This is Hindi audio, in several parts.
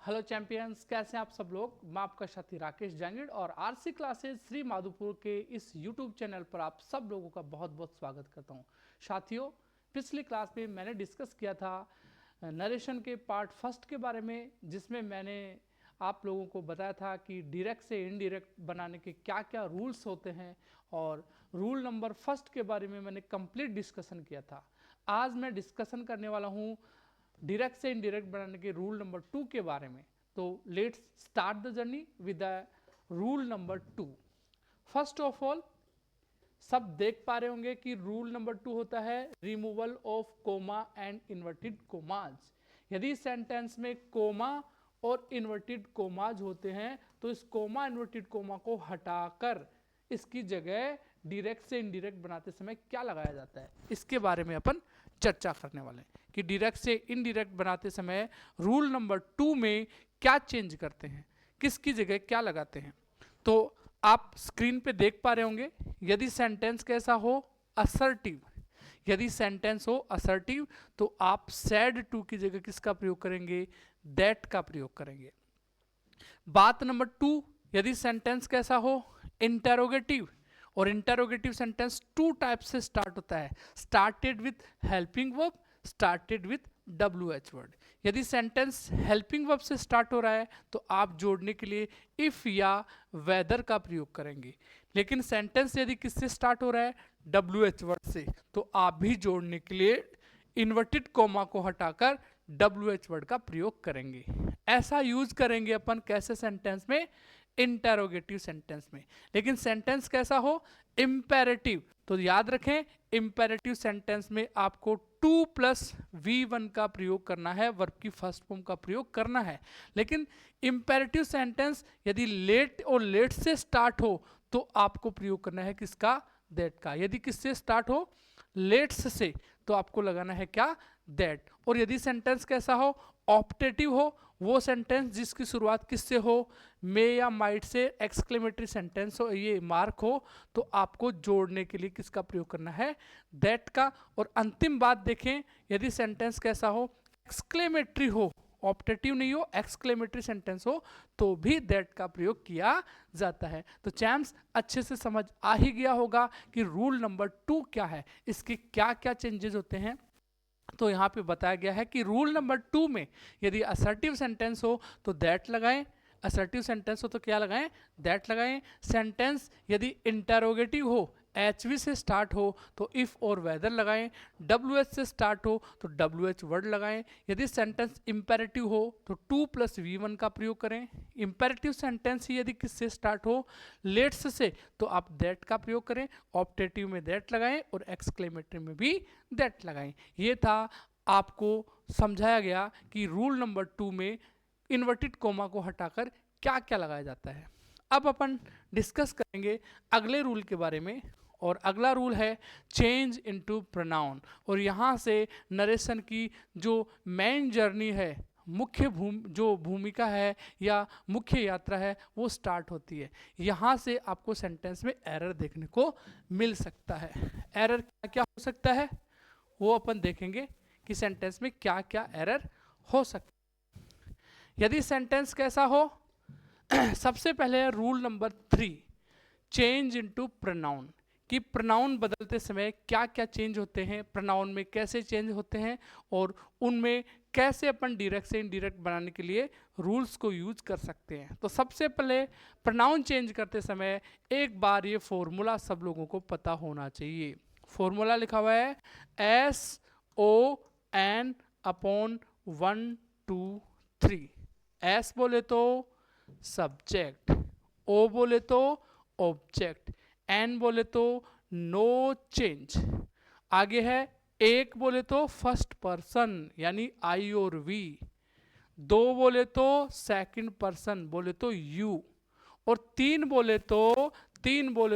हेलो चैंपियंस, कैसे हैं आप सब लोग। मैं आपका साथी राकेश जांगिड़ और आरसी क्लासेस श्री माधोपुर के इस यूट्यूब चैनल पर आप सब लोगों का बहुत बहुत स्वागत करता हूं। साथियों, पिछली क्लास में मैंने डिस्कस किया था नरेशन के पार्ट फर्स्ट के बारे में, जिसमें मैंने आप लोगों को बताया था कि डायरेक्ट से इनडायरेक्ट बनाने के क्या क्या रूल्स होते हैं, और रूल नंबर फर्स्ट के बारे में मैंने कंप्लीट डिस्कशन किया था। आज मैं डिस्कशन करने वाला हूँ डायरेक्ट से इनडायरेक्ट बनाने के रूल नंबर 2 के बारे में। तो let's start the journey with the rule number 2। First of all, सब देख पा रहे होंगे कि रूल नंबर 2 होता है removal of comma and inverted commas. यदि सेंटेंस में कोमा और इन्वर्टेड कोमाज होते हैं तो इस कोमा इन्वर्टेड कोमा को हटाकर इसकी जगह डायरेक्ट से इनडायरेक्ट बनाते समय क्या लगाया जाता है, इसके बारे में अपन चर्चा करने वाले हैं कि डायरेक्ट से इनडायरेक्ट बनाते समय रूल नंबर 2 में क्या चेंज करते हैं, किसकी जगह क्या लगाते हैं। तो आप स्क्रीन पे देख पा रहे होंगे, यदि सेंटेंस कैसा हो असर्टिव, यदि सेंटेंस हो असर्टिव तो आप सैड टू की जगह किसका प्रयोग करेंगे, दैट का प्रयोग करेंगे। बात नंबर 2, यदि सेंटेंस कैसा हो इंटेरोगेटिव, और इंटेरोगेटिव सेंटेंस 2 टाइप से स्टार्ट होता है, started with helping verb, started with WH word. यदि सेंटेंस हेल्पिंग वर्ब से स्टार्ट हो रहा है तो आप जोड़ने के लिए इफ या वेदर का प्रयोग करेंगे, लेकिन सेंटेंस यदि किससे स्टार्ट हो रहा है WH वर्ड से, तो आप भी जोड़ने के लिए इन्वर्टेड कोमा को हटाकर WH वर्ड का प्रयोग करेंगे। ऐसा यूज करेंगे अपन कैसे सेंटेंस में, इंटेरोगेटिव सेंटेंस में। लेकिन सेंटेंस कैसा हो इंपेरेटिव, तो याद रखें इंपेरेटिव सेंटेंस में आपको 2+V1 का प्रयोग करना है, वर्ब की फर्स्ट फॉर्म का प्रयोग करना है। लेकिन इंपेरेटिव सेंटेंस यदि लेट और लेट से स्टार्ट हो तो आपको प्रयोग करना है किसका, दैट का। यदि किससे स्टार्ट हो लेट्स से तो आपको लगाना है क्या, दैट। और यदि सेंटेंस कैसा हो ऑप्टेटिव हो, वो सेंटेंस जिसकी शुरुआत किससे हो मे या माइट से, एक्सक्लेमेटरी सेंटेंस हो, ये मार्क हो, तो आपको जोड़ने के लिए किसका प्रयोग करना है, दैट का। और अंतिम बात देखें, यदि सेंटेंस कैसा हो एक्सक्लेमेटरी हो, ऑप्टेटिव नहीं हो, एक्सक्लेमेटरी सेंटेंस हो, तो भी दैट का प्रयोग किया जाता है। तो चैम्प्स अच्छे से समझ आ ही गया होगा कि रूल नंबर 2 क्या है, इसके क्या क्या चेंजेस होते हैं। तो यहाँ पे बताया गया है कि रूल नंबर 2 में यदि असर्टिव सेंटेंस हो तो दैट लगाएं, असर्टिव सेंटेंस हो तो क्या लगाएं, दैट लगाएं। सेंटेंस यदि इंटेरोगेटिव हो, HV से स्टार्ट हो तो इफ और वेदर लगाएं, WH से स्टार्ट हो तो WH वर्ड लगाएं। यदि सेंटेंस इंपेरेटिव हो तो 2+V1 का प्रयोग करें। इंपेरेटिव सेंटेंस ही यदि किससे स्टार्ट हो लेट्स से तो आप दैट का प्रयोग करें, ऑप्टेटिव में दैट लगाएं और एक्सक्लेमेटरी में भी दैट लगाएं। ये था आपको समझाया गया कि रूल नंबर 2 में इन्वर्टेड कोमा को हटाकर क्या क्या लगाया जाता है। अब अपन डिस्कस करेंगे अगले रूल के बारे में, और अगला रूल है चेंज इनटू प्रोनाउन। और यहाँ से नरेशन की जो मेन जर्नी है, मुख्य जो भूमिका है या मुख्य यात्रा है वो स्टार्ट होती है। यहाँ से आपको सेंटेंस में एरर देखने को मिल सकता है। एरर क्या क्या हो सकता है वो अपन देखेंगे कि सेंटेंस में क्या क्या एरर हो सकता है। यदि सेंटेंस कैसा हो सबसे पहले rule number 3 change into pronoun, कि प्रोनाउन बदलते समय क्या क्या चेंज होते हैं, प्रोनाउन में कैसे चेंज होते हैं, और उनमें कैसे अपन डायरेक्ट से इनडायरेक्ट बनाने के लिए रूल्स को यूज कर सकते हैं। तो सबसे पहले प्रोनाउन चेंज करते समय एक बार ये फॉर्मूला सब लोगों को पता होना चाहिए। फॉर्मूला लिखा हुआ है SON/1 2 3। एस बोले तो सब्जेक्ट, ओ बोले तो ऑब्जेक्ट, एन बोले तो नो चेंज, आगे है एक बोले तो फर्स्ट पर्सन यानी आई और वी, 2 बोले तो सेकंड पर्सन बोले तो यू, और 3 बोले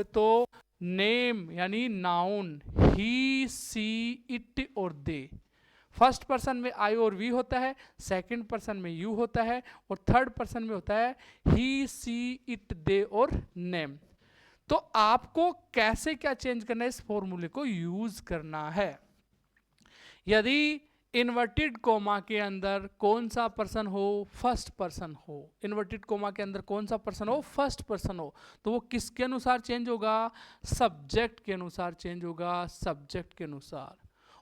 तो नेम यानी नाउन ही सी इट और दे। फर्स्ट पर्सन में आई और वी होता है, सेकंड पर्सन में यू होता है, और थर्ड पर्सन में होता है ही सी इट दे और नेम। तो आपको कैसे क्या चेंज करना है, इस फॉर्मूले को यूज करना है। यदि इन्वर्टेड कोमा के अंदर कौन सा पर्सन हो, फर्स्ट पर्सन हो। इन्वर्टेड कोमा के अंदर कौन सा पर्सन हो, फर्स्ट पर्सन हो, तो वो किसके अनुसार चेंज होगा, सब्जेक्ट के अनुसार चेंज होगा, सब्जेक्ट के अनुसार।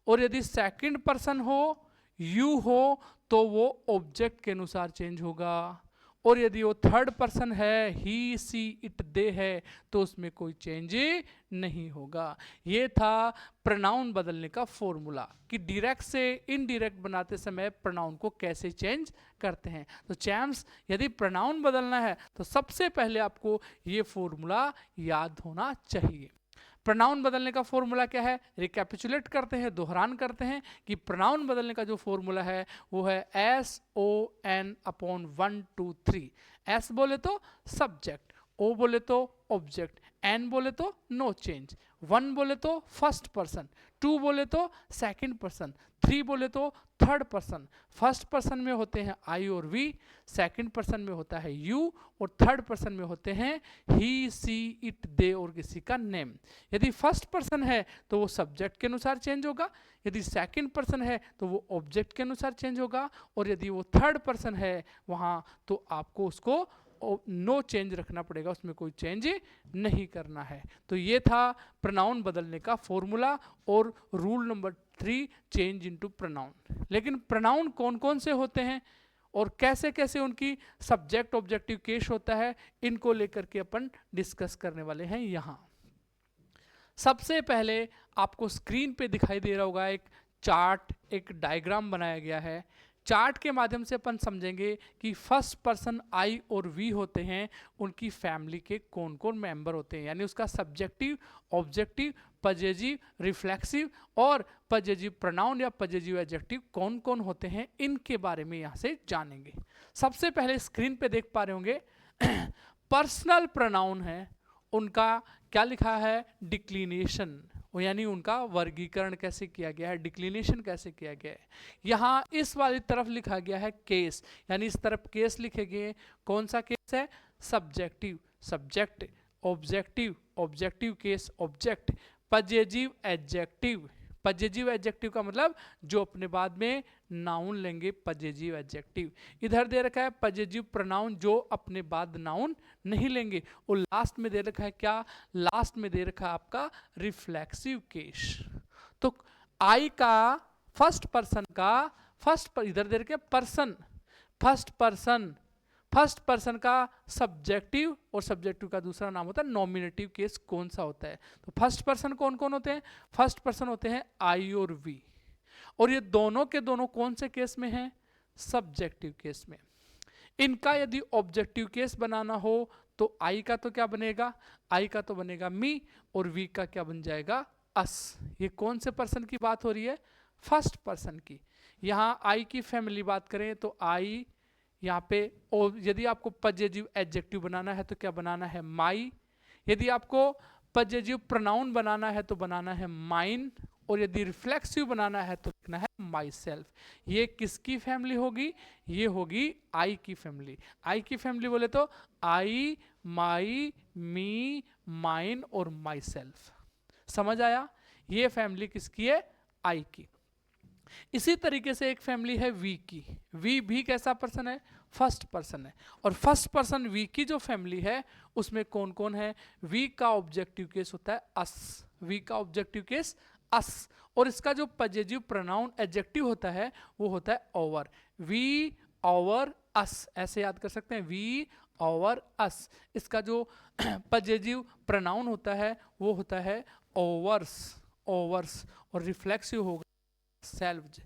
और यदि सेकंड पर्सन हो, यू हो, तो वो ऑब्जेक्ट के अनुसार चेंज होगा। और यदि वो थर्ड पर्सन है, ही सी इट दे है, तो उसमें कोई चेंज नहीं होगा। ये था प्रोनाउन बदलने का फॉर्मूला कि डायरेक्ट से इनडायरेक्ट बनाते समय प्रोनाउन को कैसे चेंज करते हैं। तो चैम्स, यदि प्रोनाउन बदलना है तो सबसे पहले आपको ये फॉर्मूला याद होना चाहिए। प्रोनाउन बदलने का फॉर्मूला क्या है, रिकैपिचुलेट करते हैं, दोहरान करते हैं कि प्रोनाउन बदलने का जो फॉर्मूला है वो है SON/1 2 3। एस बोले तो सब्जेक्ट, ओ बोले तो ऑब्जेक्ट, एन बोले तो नो चेंज, 1 बोले तो फर्स्ट पर्सन, 2 बोले तो सेकंड पर्सन, 3 बोले तो थर्ड पर्सन। फर्स्ट पर्सन में होते हैं आई और वी, सेकंड पर्सन में होता है यू, और थर्ड पर्सन में होते हैं ही सी इट दे और किसी का नेम। यदि फर्स्ट पर्सन है तो वो सब्जेक्ट के अनुसार चेंज होगा, यदि सेकंड पर्सन है तो वो ऑब्जेक्ट के अनुसार चेंज होगा, और यदि वो थर्ड पर्सन है वहाँ तो आपको उसको नो चेंज रखना पड़ेगा, उसमें कोई चेंज नहीं करना है। तो ये था प्रोनाउन बदलने का फॉर्मूला और rule number 3, change into pronoun. लेकिन प्रोनाउन कौन कौन से होते हैं और कैसे कैसे उनकी सब्जेक्ट ऑब्जेक्टिव केस होता है, इनको लेकर के अपन डिस्कस करने वाले हैं यहाँ। सबसे पहले आपको स्क्रीन पे दिखाई दे रहा होगा एक चार्ट, एक डायग्राम बनाया गया है। चार्ट के माध्यम से अपन समझेंगे कि फर्स्ट पर्सन आई और वी होते हैं, उनकी फैमिली के कौन कौन मेंबर होते हैं, यानी उसका सब्जेक्टिव, ऑब्जेक्टिव, पजेजिव, रिफ्लेक्सिव और पजेजिव प्रोनाउन या पजेजिव एडजेक्टिव कौन कौन होते हैं, इनके बारे में यहाँ से जानेंगे। सबसे पहले स्क्रीन पे देख पा रहे होंगे पर्सनल प्रोनाउन है, उनका क्या लिखा है, डिक्लिनेशन, यानी उनका वर्गीकरण कैसे किया गया है, डिक्लिनेशन कैसे किया गया है। यहाँ इस वाली तरफ लिखा गया है केस, यानी इस तरफ केस लिखे गए। कौन सा केस है, subjective, subject, objective, objective case, object, possessive adjective. Possessive adjective का मतलब जो अपने बाद में नाउन लेंगे, पजेजिव एडजेक्टिव। इधर दे रखा है पजेजिव प्रोनाउन जो अपने बाद नाउन नहीं लेंगे, और लास्ट में दे रखा है क्या, लास्ट में दे रखा है आपका रिफ्लेक्सिव केस। तो आई का फर्स्ट पर्सन का इधर दे रखे person, first person, first person का सब्जेक्टिव और सब्जेक्टिव का दूसरा नाम होता है नॉमिनेटिव केस, कौन सा होता है। तो फर्स्ट पर्सन कौन कौन होते हैं, फर्स्ट पर्सन होते हैं आई और वी, और ये दोनों के दोनों कौन से केस में हैं, सब्जेक्टिव केस में। इनका यदि ऑब्जेक्टिव केस बनाना हो तो आई का तो क्या बनेगा, आई का तो बनेगा मी, और वी का क्या बन जाएगा, अस। ये कौन से पर्सन की बात हो रही है, फर्स्ट पर्सन की। यहाँ आई की फैमिली बात करें तो आई यहाँ पे, और यदि आपको पजेजिव एडजेक्टिव बनाना है तो क्या बनाना है, माई। यदि आपको पजेजिव प्रोनाउन बनाना है तो बनाना है माइन, और यदि रिफ्लेक्सिव बनाना है तो लिखना है माई सेल्फ। ये किसकी फैमिली होगी, ये होगी आई की फैमिली। आई की फैमिली बोले तो आई, माई, मी, माइन और माई सेल्फ। समझ आया, ये फैमिली किसकी है, आई की। इसी तरीके से एक फैमिली है वी की। वी भी कैसा पर्सन है, फर्स्ट पर्सन है, और फर्स्ट पर्सन वी की जो फैमिली है उसमें कौन कौन है, वी का ऑब्जेक्टिव केस होता है अस, वी का ऑब्जेक्टिव केस अस, और इसका जो पजेजिव प्रोनाउन एडजेक्टिव होता है वो होता है ओवर, वी ओवर अस, ऐसे याद कर सकते हैं, वी ओवर अस। इसका जो पजेजिव प्रोनाउन होता है वो होता है ओवर्स, ओवर्स, और रिफ्लेक्सिव होगा सेल्फ।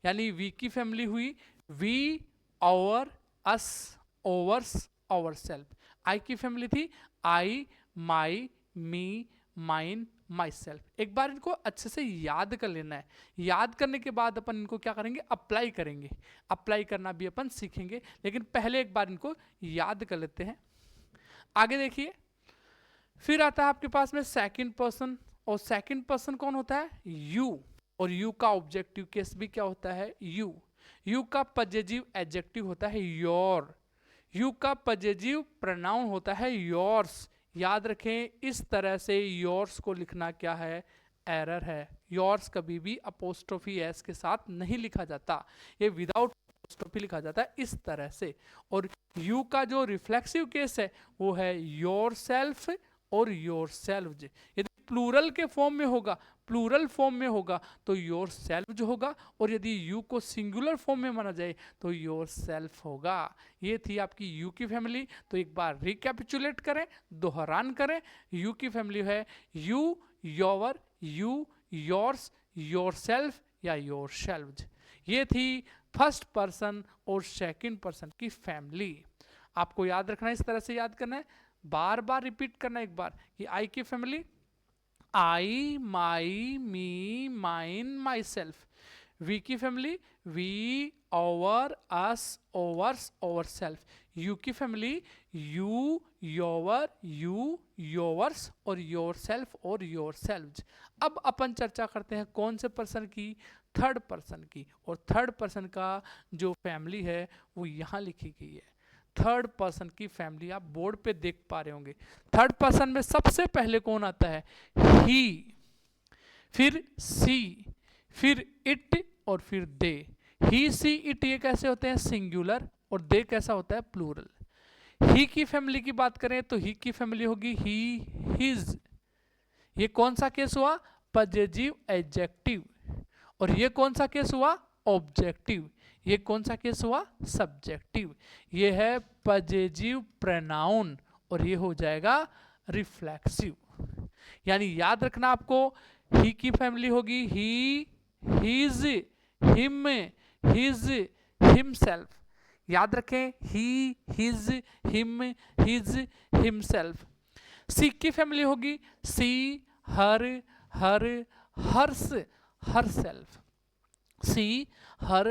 यानी वी की फैमिली हुई we, our, us, ours, ourself. I की फैमिली थी आई, my, me, mine, my self. एक बार इनको अच्छे से याद कर लेना है। याद करने के बाद अपन इनको क्या करेंगे, अप्लाई करेंगे। अप्लाई करना भी अपन सीखेंगे, लेकिन पहले एक बार इनको याद कर लेते हैं। आगे देखिए, फिर आता है आपके पास में सेकंड पर्सन, और सेकंड पर्सन कौन होता है, यू, और यू का ऑब्जेक्टिव केस भी क्या होता है, यू। यू का पजेजिव एडजेक्टिव होता है योर, यू का पजेजिव प्रोनाउन होता है योर्स। याद रखें, इस तरह से योर्स को लिखना क्या है, एरर है, योर्स कभी भी अपोस्ट्रोफी एस के साथ नहीं लिखा जाता, ये विदाउट अपोस्ट्रोफी लिखा जाता है इस तरह से। और यू का जो रिफ्लेक्सिव केस है वो है योर सेल्फ और योर सेल्व्स। यदि प्लूरल के फॉर्म में होगा, प्लूरल फॉर्म में होगा तो योर सेल्व्स होगा, और यदि यू को सिंगुलर फॉर्म में माना जाए तो योर सेल्फ होगा। ये थी आपकी यू की फैमिली। तो एक बार रिकैपिचुलेट करें, दोहरान करें। यू की फैमिली है you, your, you, yours, your self या योर सेल्व्स। ये थी फर्स्ट पर्सन और सेकंड पर्सन की फैमिली। आपको याद रखना है, इस तरह से याद करना है, बार बार रिपीट करना है एक बार कि आई की family I, my, me, mine, myself. We की family we, our, us, ours, ourself. You की family you, your, you, yours और योर सेल्फ और योर सेल्व्स। अब अपन चर्चा करते हैं कौन से पर्सन की, थर्ड पर्सन की। और थर्ड पर्सन का जो फैमिली है वो यहाँ लिखी गई है। थर्ड पर्सन की फैमिली आप बोर्ड पे देख पा रहे होंगे। थर्ड पर्सन में सबसे पहले कौन आता है, ही, फिर सी, फिर इट और फिर दे। ही, सी, इट ये कैसे होते हैं, सिंगुलर, और दे कैसा होता है, प्लूरल। ही की फैमिली की बात करें तो ही की फैमिली होगी ही, हिज। ये कौन सा केस हुआ, पजेसिव एडजेक्टिव। और ये कौन सा केस हुआ, ऑब्जेक्टिव। ये कौन सा केस हुआ, सब्जेक्टिव। ये है पजेसिव प्रोनाउन और ये हो जाएगा रिफ्लेक्सिव। यानी याद रखना आपको, ही की फैमिली होगी he, his, him, his, himself. याद रखें, he, his, him, his, himself. She की फैमिली होगी she, her, her, hers, herself. She, her,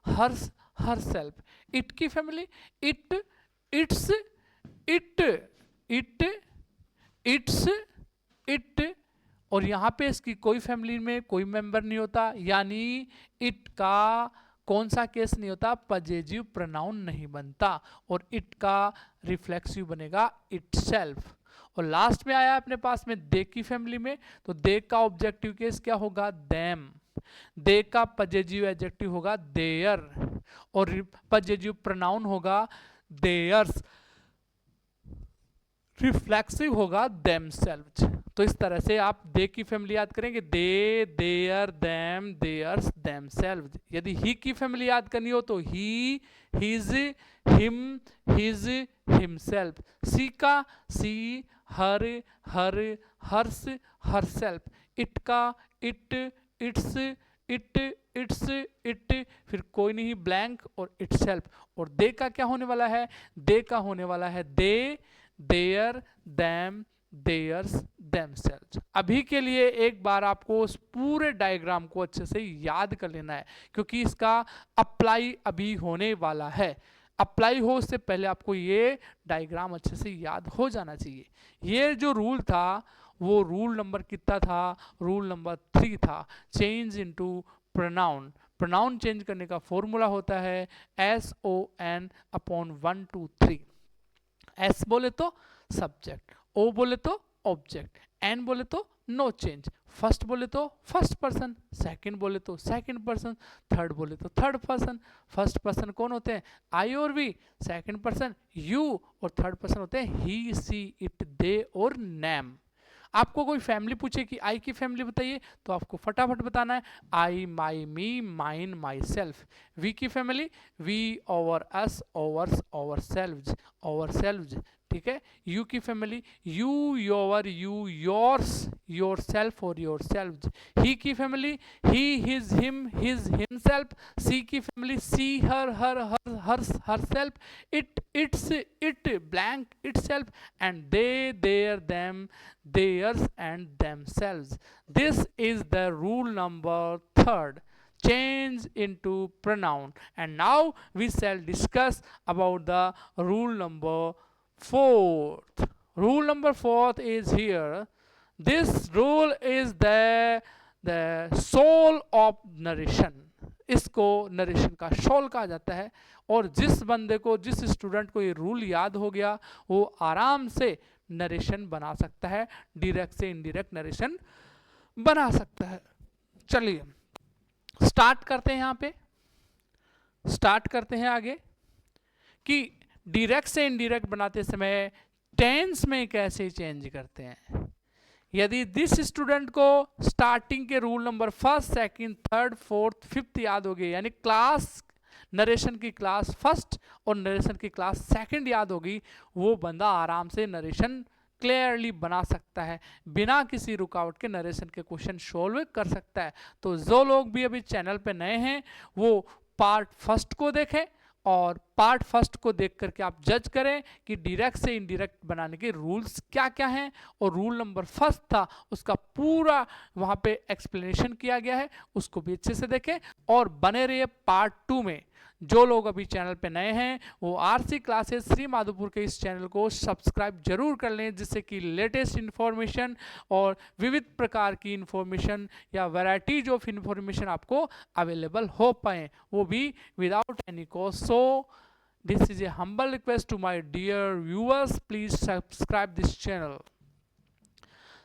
hers, herself. It की family it, its, it, it, its, it. और यहाँ पे इसकी कोई फैमिली में कोई मेंबर नहीं होता, यानी इट का कौन सा केस नहीं होता, पजेसिव प्रोनाउन नहीं बनता, और इट का रिफ्लेक्सिव बनेगा इटसेल्फ। और लास्ट में आया अपने पास में दे की फैमिली में, तो दे का ऑब्जेक्टिव केस क्या होगा, देम। दे का पजेसिव एडजेक्टिव होगा देयर, और पजेसिव प्रोनाउन होगा देयर्स, रिफ्लेक्सिव होगा देमसेल्व्स। तो इस तरह से आप दे की फैमिली याद करेंगे, दे, देयर, देम, देयर्स, देमसेल्व्स। यदि ही की फैमिली याद करनी हो तो ही, हिज, हिम, हिज, हिमसेल्फ। सी का सी, her, her, hers, herself. It का it, its, it, its, it, फिर कोई नहीं ब्लैंक और इटसेल्फ। और दे का क्या होने वाला है, दे का होने वाला है दे, देयर, देम, देयर्स, देमसेल्व्स। अभी के लिए एक बार आपको उस पूरे डायग्राम को अच्छे से याद कर लेना है, क्योंकि इसका अप्लाई अभी होने वाला है। अप्लाई हो उससे पहले आपको ये डायग्राम अच्छे से याद हो जाना चाहिए। ये जो रूल था वो रूल नंबर कितना था, रूल नंबर 3 था, change into pronoun. Pronoun change करने का फॉर्मूला होता है SON अपॉन 1 2 3। एस बोले तो सब्जेक्ट, ओ बोले तो ऑब्जेक्ट, एन बोले तो नो चेंज, फर्स्ट बोले तो फर्स्ट पर्सन, सेकंड बोले तो सेकंड पर्सन, थर्ड बोले तो थर्ड पर्सन। फर्स्ट पर्सन कौन होते हैं, आई और वी, सेकंड पर्सन यू, और थर्ड पर्सन होते हैं ही, सी, इट, दे और नेम। आपको कोई फैमिली पूछे कि आई की फैमिली बताइए, तो आपको फटाफट बताना है I, my, me, mine, myself. We की family we, our, us, ours, ourselves, ourselves, ठीक है। यू की family you, your, you, yours, yourself और योर सेल्व्स। ही की family he, his, him, his, himself. She की family she, her, hers, herself. It, its, it, blank, itself. And they, their, them, theirs and themselves. This is the rule number 3, change into pronoun. And now we shall discuss about the rule number 4. Rule number 4 is here. This rule is the soul of narration. इसको नरेशन का सोल कहा जाता है, और जिस बंदे को, जिस स्टूडेंट को ये रूल याद हो गया वो आराम से नरेशन बना सकता है, डायरेक्ट से इनडायरेक्ट नरेशन बना सकता है। चलिए स्टार्ट करते हैं, यहाँ पे स्टार्ट करते हैं आगे कि डायरेक्ट से इनडायरेक्ट बनाते समय टेंस में कैसे चेंज करते हैं। यदि दिस स्टूडेंट को स्टार्टिंग के rule number first, second, third, fourth, fifth याद हो गए, यानी क्लास नरेशन की क्लास फर्स्ट और नरेशन की क्लास सेकंड याद होगी, वो बंदा आराम से नरेशन क्लियरली बना सकता है, बिना किसी रुकावट के नरेशन के क्वेश्चन सॉल्व कर सकता है। तो जो लोग भी अभी चैनल पे नए हैं वो पार्ट फर्स्ट को देखें और पार्ट फर्स्ट को देख करके आप जज करें कि डायरेक्ट से इनडायरेक्ट बनाने के रूल्स क्या क्या हैं, और रूल नंबर फर्स्ट था उसका पूरा वहाँ पे एक्सप्लेनेशन किया गया है, उसको भी अच्छे से देखें और बने रहिए पार्ट 2 में। जो लोग अभी चैनल पे नए हैं वो आरसी क्लासेस श्री माधोपुर के इस चैनल को सब्सक्राइब जरूर कर लें, जिससे कि लेटेस्ट इन्फॉर्मेशन और विविध प्रकार की इन्फॉर्मेशन या वैरायटीज ऑफ इन्फॉर्मेशन आपको अवेलेबल हो पाए, वो भी without any cost. So this is a humble request to my dear viewers, please subscribe this channel.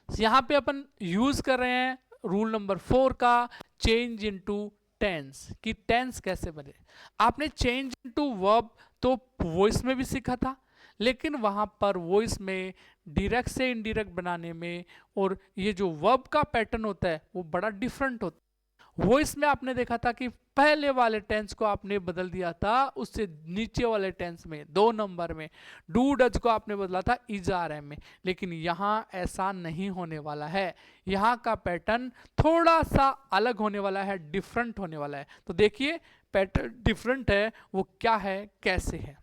यहाँ पे अपन यूज कर रहे हैं रूल नंबर 4 का, चेंज इनटू टेंस, कि टेंस कैसे बने। आपने चेंज इनटू वर्ब तो वॉइस में भी सीखा था, लेकिन वहां पर वॉइस में डायरेक्ट से इनडायरेक्ट बनाने में और ये जो वर्ब का पैटर्न होता है वो बड़ा डिफरेंट होता है। वॉइस में आपने देखा था कि पहले वाले टेंस को आपने बदल दिया था उससे नीचे वाले टेंस में 2 नंबर में, डू डज को आपने बदला था इज आर एम में, लेकिन यहाँ ऐसा नहीं होने वाला है। यहाँ का पैटर्न थोड़ा सा अलग होने वाला है, डिफरेंट होने वाला है। तो देखिए पैटर्न डिफरेंट है, वो क्या है, कैसे है।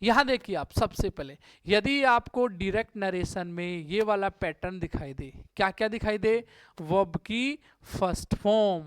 यहां देखिए आप सबसे पहले, यदि आपको डायरेक्ट नरेशन में ये वाला पैटर्न दिखाई दे, क्या क्या दिखाई दे, वर्ब की फर्स्ट फॉर्म,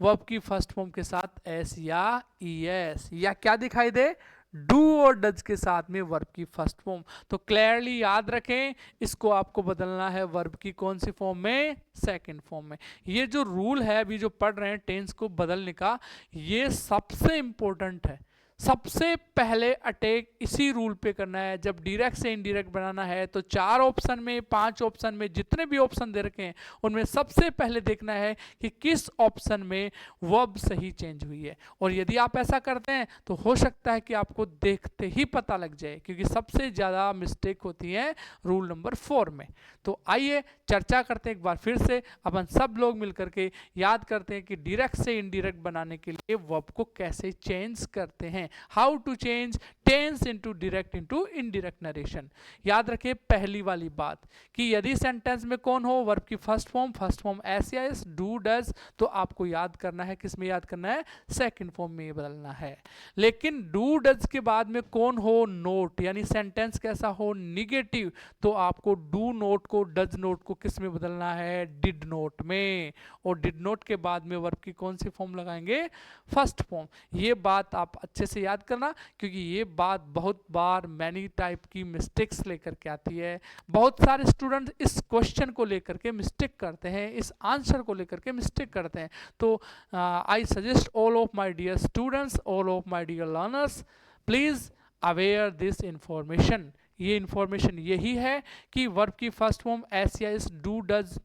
वर्ब की फर्स्ट फॉर्म के साथ एस या ई एस, या क्या दिखाई दे, डू और डज के साथ में वर्ब की फर्स्ट फॉर्म। तो क्लियरली याद रखें, इसको आपको बदलना है वर्ब की कौन सी फॉर्म में, सेकंड फॉर्म में। ये जो रूल है अभी जो पढ़ रहे हैं टेंस को बदलने का, ये सबसे इंपॉर्टेंट है। सबसे पहले अटैक इसी रूल पे करना है। जब डायरेक्ट से इनडायरेक्ट बनाना है तो 4 ऑप्शन में, 5 ऑप्शन में, जितने भी ऑप्शन दे रखे हैं उनमें सबसे पहले देखना है कि किस ऑप्शन में वर्ब सही चेंज हुई है। और यदि आप ऐसा करते हैं तो हो सकता है कि आपको देखते ही पता लग जाए, क्योंकि सबसे ज़्यादा मिस्टेक होती है रूल नंबर 4 में। तो आइए चर्चा करते हैं एक बार फिर से, अपन सब लोग मिलकर के याद करते हैं कि डायरेक्ट से इनडायरेक्ट बनाने के लिए वर्ब को कैसे चेंज करते हैं। How to change tense into direct into indirect narration. याद रखिए पहली वाली बात कि यदि सेंटेंस में कौन हो, वर्ब की फर्स्ट फॉर्म एस या एस, डू डज, तो आपको याद करना है, किस में याद करना है, सेकंड फॉर्म में बदलना है। लेकिन डू डज के बाद में कौन हो, नोट, यानी सेंटेंस कैसा हो, निगेटिव, तो आपको डू नोट को, डज नोट को किस में बदलना है, डिड नोट में। और डिड नोट के बाद में वर्ब की कौन सी फॉर्म लगाएंगे, फर्स्ट फॉर्म। ये बात आप अच्छे से याद करना, क्योंकि ये बात बहुत बार मैनी टाइप की मिस्टेक्स लेकर के आती है। बहुत सारे स्टूडेंट इस क्वेश्चन को लेकर के मिस्टेक करते हैं, इस आंसर को लेकर के मिस्टेक करते हैं। तो I suggest all of my dear students, all of my dear learners, please aware this information. ये इंफॉर्मेशन यही है कि वर्ब की फर्स्ट फॉर्म एस या एस, डू डज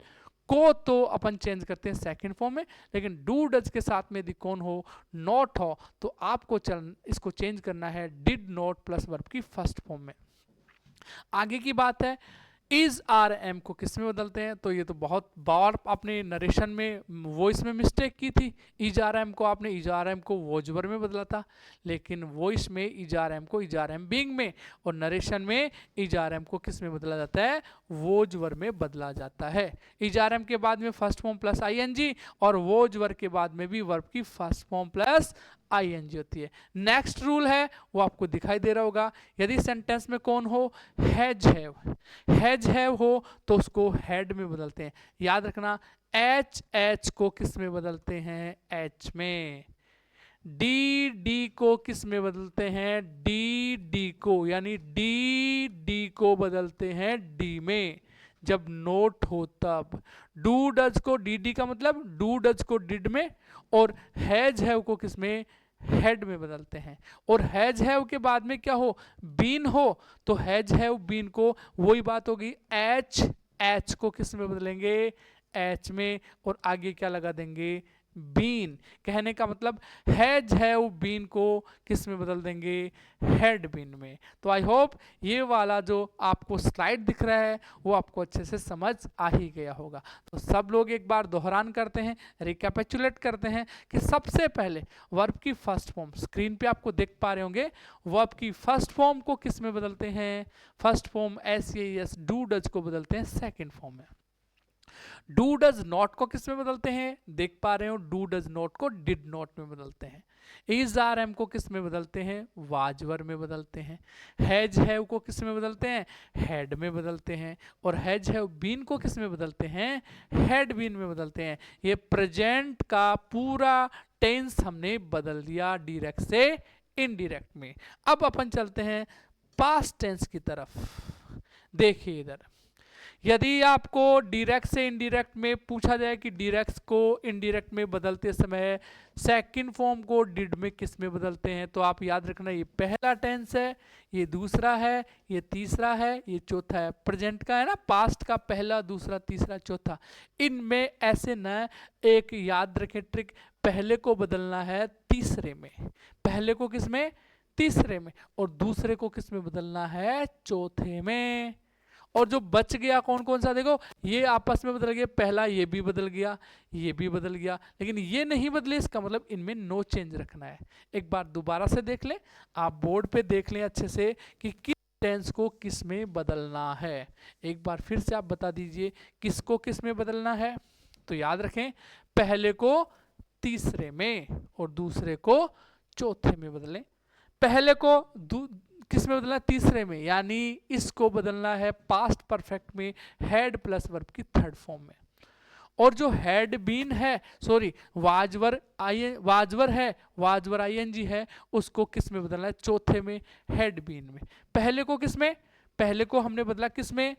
को तो अपन चेंज करते हैं सेकंड फॉर्म में, लेकिन डू डज के साथ में यदि कौन हो, नॉट हो, तो आपको इसको चेंज करना है डिड नॉट प्लस वर्ब की फर्स्ट फॉर्म में। आगे की बात है, इज आर एम को किस में बदलते हैं, तो ये तो बहुत बार आपने नरेशन में वॉइस में मिस्टेक की थी। इज आर एम को आपने इज आर एम को वॉजवर में बदला था, लेकिन वॉइस में इज आर एम को इज आर एम बीइंग में, और नरेशन में इज आर एम को किस में बदला जाता है, वॉजवर में बदला जाता है। इज आर एम के बाद में first form plus I N G, और वॉजवर के बाद में भी वर्ब की फर्स्ट फॉर्म प्लस आईएनजी होती है। नेक्स्ट रूल है वो आपको दिखाई दे रहा होगा, यदि सेंटेंस में कौन हो, हैज हैव हो, तो उसको हैड में बदलते हैं। याद रखना, एच को किस में बदलते हैं, एच में। डी को किस में बदलते हैं, डी को, यानी डी को बदलते हैं डी में जब नोट हो तब। डू डज को डी का मतलब डू डज को डिड में, और हैज हैव को किस में, हेड में बदलते हैं। और हैज हैव के बाद में क्या हो, बीन हो, तो हैज हैव बीन को वही बात होगी, एच को किस में बदलेंगे, एच में, और आगे क्या लगा देंगे, बीन। कहने का मतलब हैज हैव बीन को किस में बदल देंगे, हैड बीन में। तो आई होप ये वाला जो आपको स्लाइड दिख रहा है वो आपको अच्छे से समझ आ ही गया होगा। तो सब लोग एक बार दोहरान करते हैं, रिकैपिचुलेट करते हैं कि सबसे पहले वर्ब की फर्स्ट फॉर्म स्क्रीन पे आपको देख पा रहे होंगे, वर्ब की फर्स्ट फॉर्म को किस में बदलते हैं, first form S do does को बदलते हैं सेकेंड फॉर्म में। डू डज नॉट को किस में बदलते हैं, देख पा रहे हो, डू डज नॉट को डिड नॉट में बदलते हैं। इज आर एम को किस में बदलते हैं, वाजवर में बदलते हैं। हैज हैव को किस में बदलते हैं, हैड में बदलते हैं। और हैज हैव बीन को किस में बदलते हैं, हैड बीन में बदलते हैं। ये प्रेजेंट का पूरा टेंस हमने बदल दिया डायरेक्ट से इनडायरेक्ट में। अब अपन चलते हैं पास्ट टेंस की तरफ। देखिए इधर, यदि आपको डायरेक्ट से इनडायरेक्ट में पूछा जाए कि डायरेक्ट को इनडायरेक्ट में बदलते समय सेकंड फॉर्म को डिड में किस में बदलते हैं, तो आप याद रखना ये पहला टेंस है, ये दूसरा है, ये तीसरा है, ये चौथा है। प्रेजेंट का है ना, पास्ट का पहला, दूसरा, तीसरा, चौथा। इनमें ऐसे न एक याद रखें ट्रिक, पहले को बदलना है तीसरे में, पहले को किस में, तीसरे में, और दूसरे को किस में बदलना है, चौथे में। और जो बच गया कौन कौन सा, देखो ये आपस में बदल गया, पहला ये भी बदल गया, ये भी बदल गया, लेकिन ये नहीं बदले, इसका मतलब इनमें नो चेंज रखना है। एक बार दोबारा से देख लें, आप बोर्ड पे देख लें अच्छे से कि किस टेंस को किस में बदलना है। एक बार फिर से आप बता दीजिए किसको किस में बदलना है। तो याद रखें, पहले को तीसरे में और दूसरे को चौथे में बदलें। पहले को किस में बदलना है, तीसरे में, यानी इसको बदलना है पास्ट परफेक्ट में हैड प्लस वर्ब की थर्ड फॉर्म में। और जो हैड बीन है, सॉरी वाजवर है, वाजवर आईएनजी है, उसको किस में बदलना है, चौथे में हैड बीन में। पहले को किस में, पहले को हमने बदला किस में,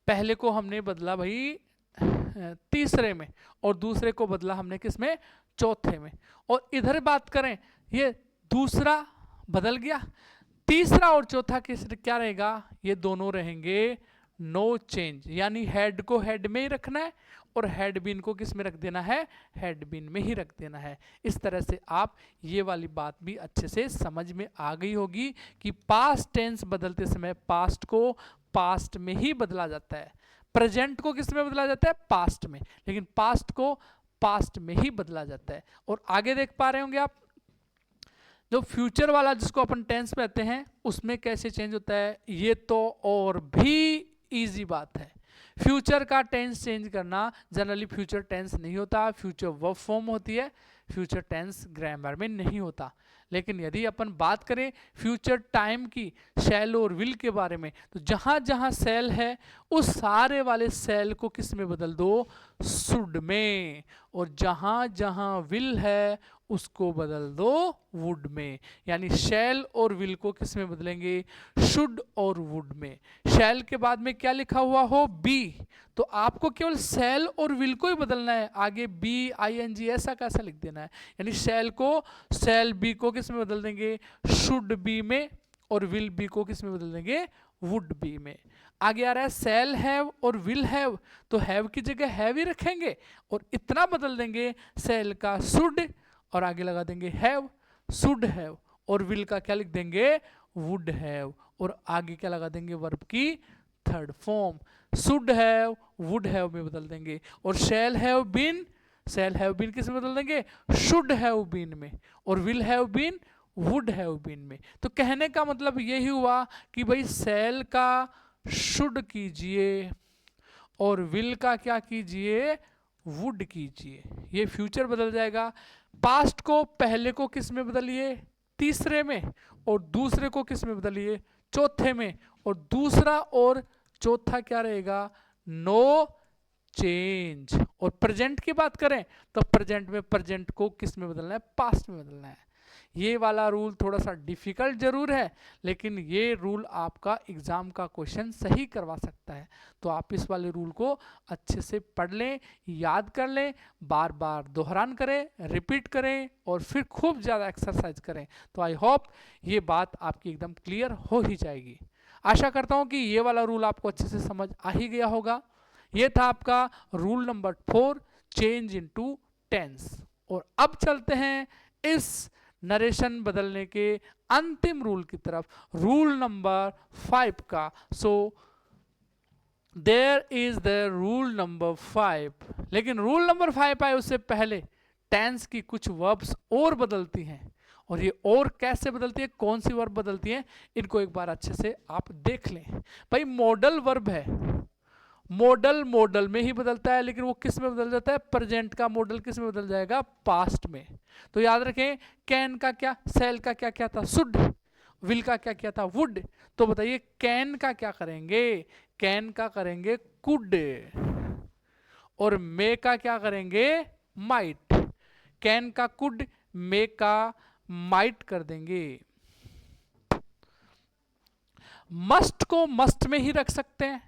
पहले को हमने बदला भाई तीसरे में, और दूसरे को बदला हमने किस में, चौथे में। और इधर बात करें, ये दूसरा बदल गया, तीसरा और चौथा किस क्या रहेगा, ये दोनों रहेंगे नो चेंज, यानी हेड को हेड में ही रखना है और हेड बीन को किस में रख देना है, हेड बीन में ही रख देना है। इस तरह से आप ये वाली बात भी अच्छे से समझ में आ गई होगी कि पास्ट टेंस बदलते समय पास्ट को पास्ट में ही बदला जाता है, प्रेजेंट को किस में बदला जाता है, पास्ट में, लेकिन पास्ट को पास्ट में ही बदला जाता है। और आगे देख पा रहे होंगे आप, जो फ्यूचर वाला जिसको अपन टेंस में कहते हैं उसमें कैसे चेंज होता है, ये तो और भी इजी बात है। फ्यूचर का टेंस चेंज करना जनरली फ्यूचर टेंस नहीं होता, फ्यूचर वर्ब फॉर्म होती है, फ्यूचर टेंस ग्रामर में नहीं होता। लेकिन यदि अपन बात करें फ्यूचर टाइम की, शैल और विल के बारे में, तो जहां जहां सेल है उस सारे वाले सेल को किस में बदल दो, शुड में, और जहां जहां विल है उसको बदल दो वुड में। यानी शैल और विल को किस में बदलेंगे, शुड और वुड में। शैल के बाद में क्या लिखा हुआ हो, बी, तो आपको केवल शैल और विल को ही बदलना है, आगे बी आईएनजी ऐसा कैसा लिख देना है। यानी शैल को शैल बी को किस में बदल देंगे, शुड बी में, और विल बी को किस में बदल देंगे, वुड बी में। आगे आ रहा है शैल हैव और विल हैव, तो हैव की जगह हैव ही रखेंगे और इतना बदल देंगे शैल का शुड, और आगे लगा देंगे हैव, शुड हैव, और विल का क्या लिख देंगे, वुड हैव, और आगे क्या लगा देंगे, वर्ब की third form, should have would have में बदल देंगे। और shall have been, shall have been किस में बदल देंगे, शुड हैव बीन में, और will have been would have been में। तो कहने का मतलब यही हुआ कि भाई शैल का शुड कीजिए और विल का क्या कीजिए, वुड कीजिए, ये फ्यूचर बदल जाएगा। पास्ट को पहले को किस में बदलिए, तीसरे में, और दूसरे को किस में बदलिए, चौथे में, और दूसरा और चौथा क्या रहेगा, नो चेंज। और प्रेजेंट की बात करें तो प्रेजेंट में प्रेजेंट को किस में बदलना है, पास्ट में बदलना है। ये वाला रूल थोड़ा सा डिफिकल्ट जरूर है, लेकिन ये रूल आपका एग्जाम का क्वेश्चन सही करवा सकता है। तो आप इस वाले रूल को अच्छे से पढ़ लें, याद कर लें, बार बार दोहरान करें, रिपीट करें, और फिर खूब ज़्यादा एक्सरसाइज करें। तो आई होप ये बात आपकी एकदम क्लियर हो ही जाएगी। आशा करता हूँ कि ये वाला रूल आपको अच्छे से समझ आ ही गया होगा। ये था आपका rule number 4, change into tense. और अब चलते हैं इस नरेशन बदलने के अंतिम रूल की तरफ, रूल नंबर 5 का। So there is the rule number 5। लेकिन रूल नंबर 5 आए उससे पहले टेंस की कुछ वर्ब्स और बदलती हैं। और ये और कैसे बदलती है, कौन सी वर्ब बदलती है, इनको एक बार अच्छे से आप देख लें। भाई मॉडल वर्ब है, मॉडल मॉडल में ही बदलता है, लेकिन वो किस में बदल जाता है, प्रेजेंट का मॉडल किस में बदल जाएगा, पास्ट में। तो याद रखें, कैन का क्या, सेल का क्या क्या था, शुड, विल का क्या क्या था, वुड। तो बताइए कैन का क्या करेंगे, कैन का करेंगे कुड, और मे का क्या करेंगे, माइट। कैन का कुड, मे का माइट कर देंगे। मस्ट को मस्ट में ही रख सकते हैं,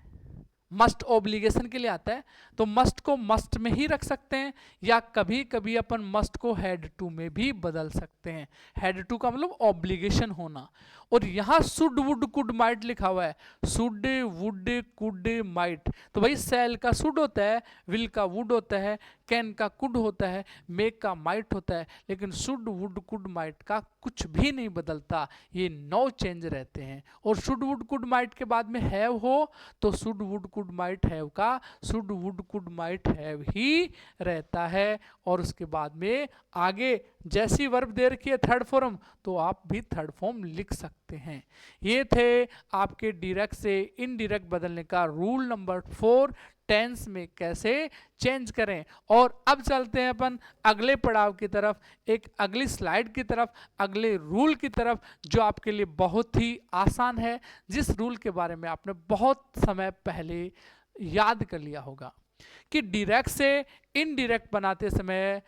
मस्ट ऑब्लिगेशन के लिए आता है, तो मस्ट को मस्ट में ही रख सकते हैं, या कभी कभी अपन मस्ट को हैड टू में भी बदल सकते हैं। हैड टू का मतलब ऑब्लिगेशन होना। और यहां शुड वुड कुड माइट लिखा हुआ है, शुड वुड कुड माइट। तो भाई सेल का शुड होता है, विल का वुड होता है, कैन का कुड होता है, मेक का माइट होता है, लेकिन शुड वुड कुड माइट का कुछ भी नहीं बदलता, ये 9 चेंज रहते हैं। और शुड वुड कुड माइट के बाद में हैव हो तो should would could might have का should would could might have ही रहता है। और उसके बाद में आगे जैसी वर्ब दे रखी है थर्ड फॉर्म, तो आप भी थर्ड फॉर्म लिख सकते हैं। ये थे आपके डायरेक्ट से इनडायरेक्ट बदलने का रूल नंबर 4, टेंस में कैसे चेंज करें। और अब चलते हैं अपन अगले पड़ाव की तरफ, एक अगली स्लाइड की तरफ, अगले रूल की तरफ, जो आपके लिए बहुत ही आसान है, जिस रूल के बारे में आपने बहुत समय पहले याद कर लिया होगा कि डायरेक्ट से इनडायरेक्ट बनाते समय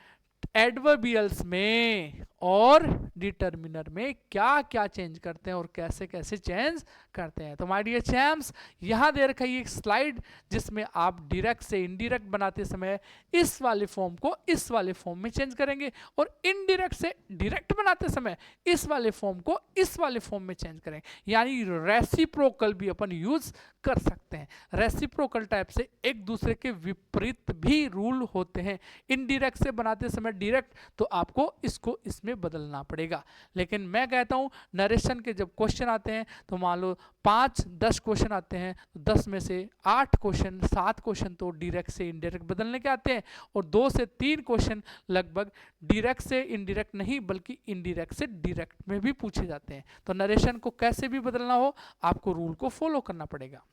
एडवर्बियल्स में और डिटर्मिनर में क्या क्या चेंज करते हैं और कैसे कैसे चेंज करते हैं। तो माय डियर चैम्प्स, यहाँ दे रखा है एक स्लाइड जिसमें आप डायरेक्ट से इनडायरेक्ट बनाते समय इस वाले फॉर्म को इस वाले फॉर्म में चेंज करेंगे, और इनडायरेक्ट से डायरेक्ट बनाते समय इस वाले फॉर्म को इस वाले फॉर्म में चेंज करेंगे। यानी रेसिप्रोकल भी अपन यूज कर सकते हैं। रेसिप्रोकल टाइप से एक दूसरे के विपरीत भी रूल होते हैं। इनडायरेक्ट से बनाते समय डायरेक्ट, तो आपको इसको इसमें बदलना पड़ेगा। लेकिन मैं कहता हूं नरेशन के जब क्वेश्चन आते हैं तो मान लो 5-10 क्वेश्चन आते हैं, तो 10 में से 8 क्वेश्चन 7 क्वेश्चन तो डायरेक्ट से इनडायरेक्ट बदलने के आते हैं, और 2 से 3 क्वेश्चन लगभग डायरेक्ट से इनडायरेक्ट नहीं बल्कि इनडायरेक्ट से डायरेक्ट में भी पूछे जाते हैं। तो नरेशन को कैसे भी बदलना हो, आपको रूल को फॉलो करना पड़ेगा।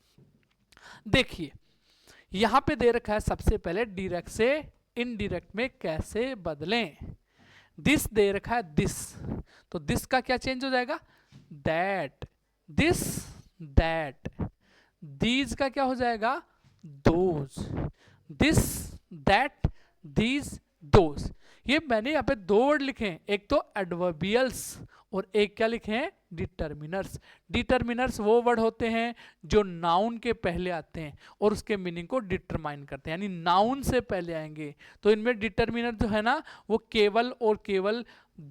देखिए यहां पे दे रखा है सबसे पहले डायरेक्ट से इनडायरेक्ट में कैसे बदलें। दिस दे रखा है दिस, तो दिस का क्या चेंज हो जाएगा, दैट, दिस दैट। दीज का क्या हो जाएगा, those, this that these those. ये मैंने यहाँ पे 2 वर्ड लिखे हैं, एक तो एडवर्बियल्स और एक क्या लिखे हैं, डिटर्मिनर्स। डिटर्मिनर्स वो वर्ड होते हैं जो नाउन के पहले आते हैं और उसके मीनिंग को डिटरमाइन करते हैं, यानी नाउन से पहले आएंगे। तो इनमें डिटर्मिनर जो है ना, वो केवल और केवल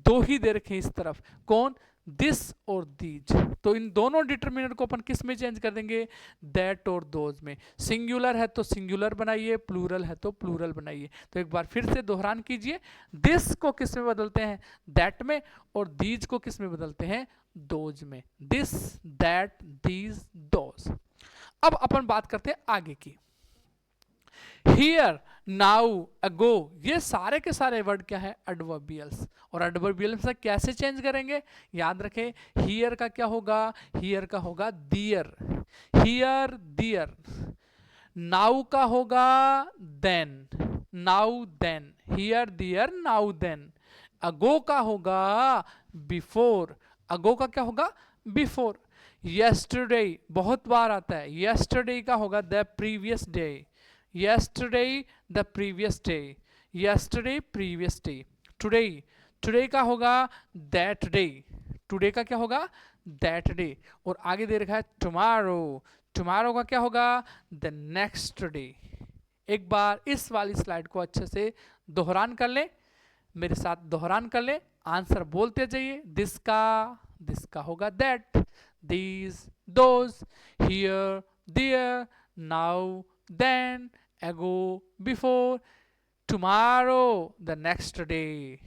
2 ही दे रखे हैं इस तरफ, कौन, दिस और दीज। तो इन दोनों डिटर्मिनर को अपन किस में चेंज कर देंगे, दैट और दोज में। सिंगुलर है तो सिंगुलर बनाइए, प्लूरल है तो प्लूरल बनाइए। तो एक बार फिर से दोहरान कीजिए, दिस को किस में बदलते हैं, दैट में, और दीज को किस में बदलते हैं, दोज में। This that these those. अब अपन बात करते हैं आगे की। हियर, नाउ, अगो, ये सारे के सारे वर्ड क्या है, एडवर्बियल्स। और एडवर्बियल्स से कैसे चेंज करेंगे, याद रखें, हियर का क्या होगा, हियर का होगा दियर, हियर दियर। नाउ का होगा then, now then, here there now then. Ago का होगा बिफोर, अगो का क्या होगा, बिफोर। यस्टरडे बहुत बार आता है, यस्टरडे का होगा the previous day, yesterday the previous day, yesterday previous day। today, today का होगा that day, today का क्या होगा, that day। और आगे दे रखा है tomorrow, tomorrow का क्या होगा, the next day। एक बार इस वाली स्लाइड को अच्छे से दोहरान कर ले, मेरे साथ दोहरान कर ले, आंसर बोलते जाइए। दिस का होगा that, these, those, here, there, now, then, ago, before, tomorrow, the next day,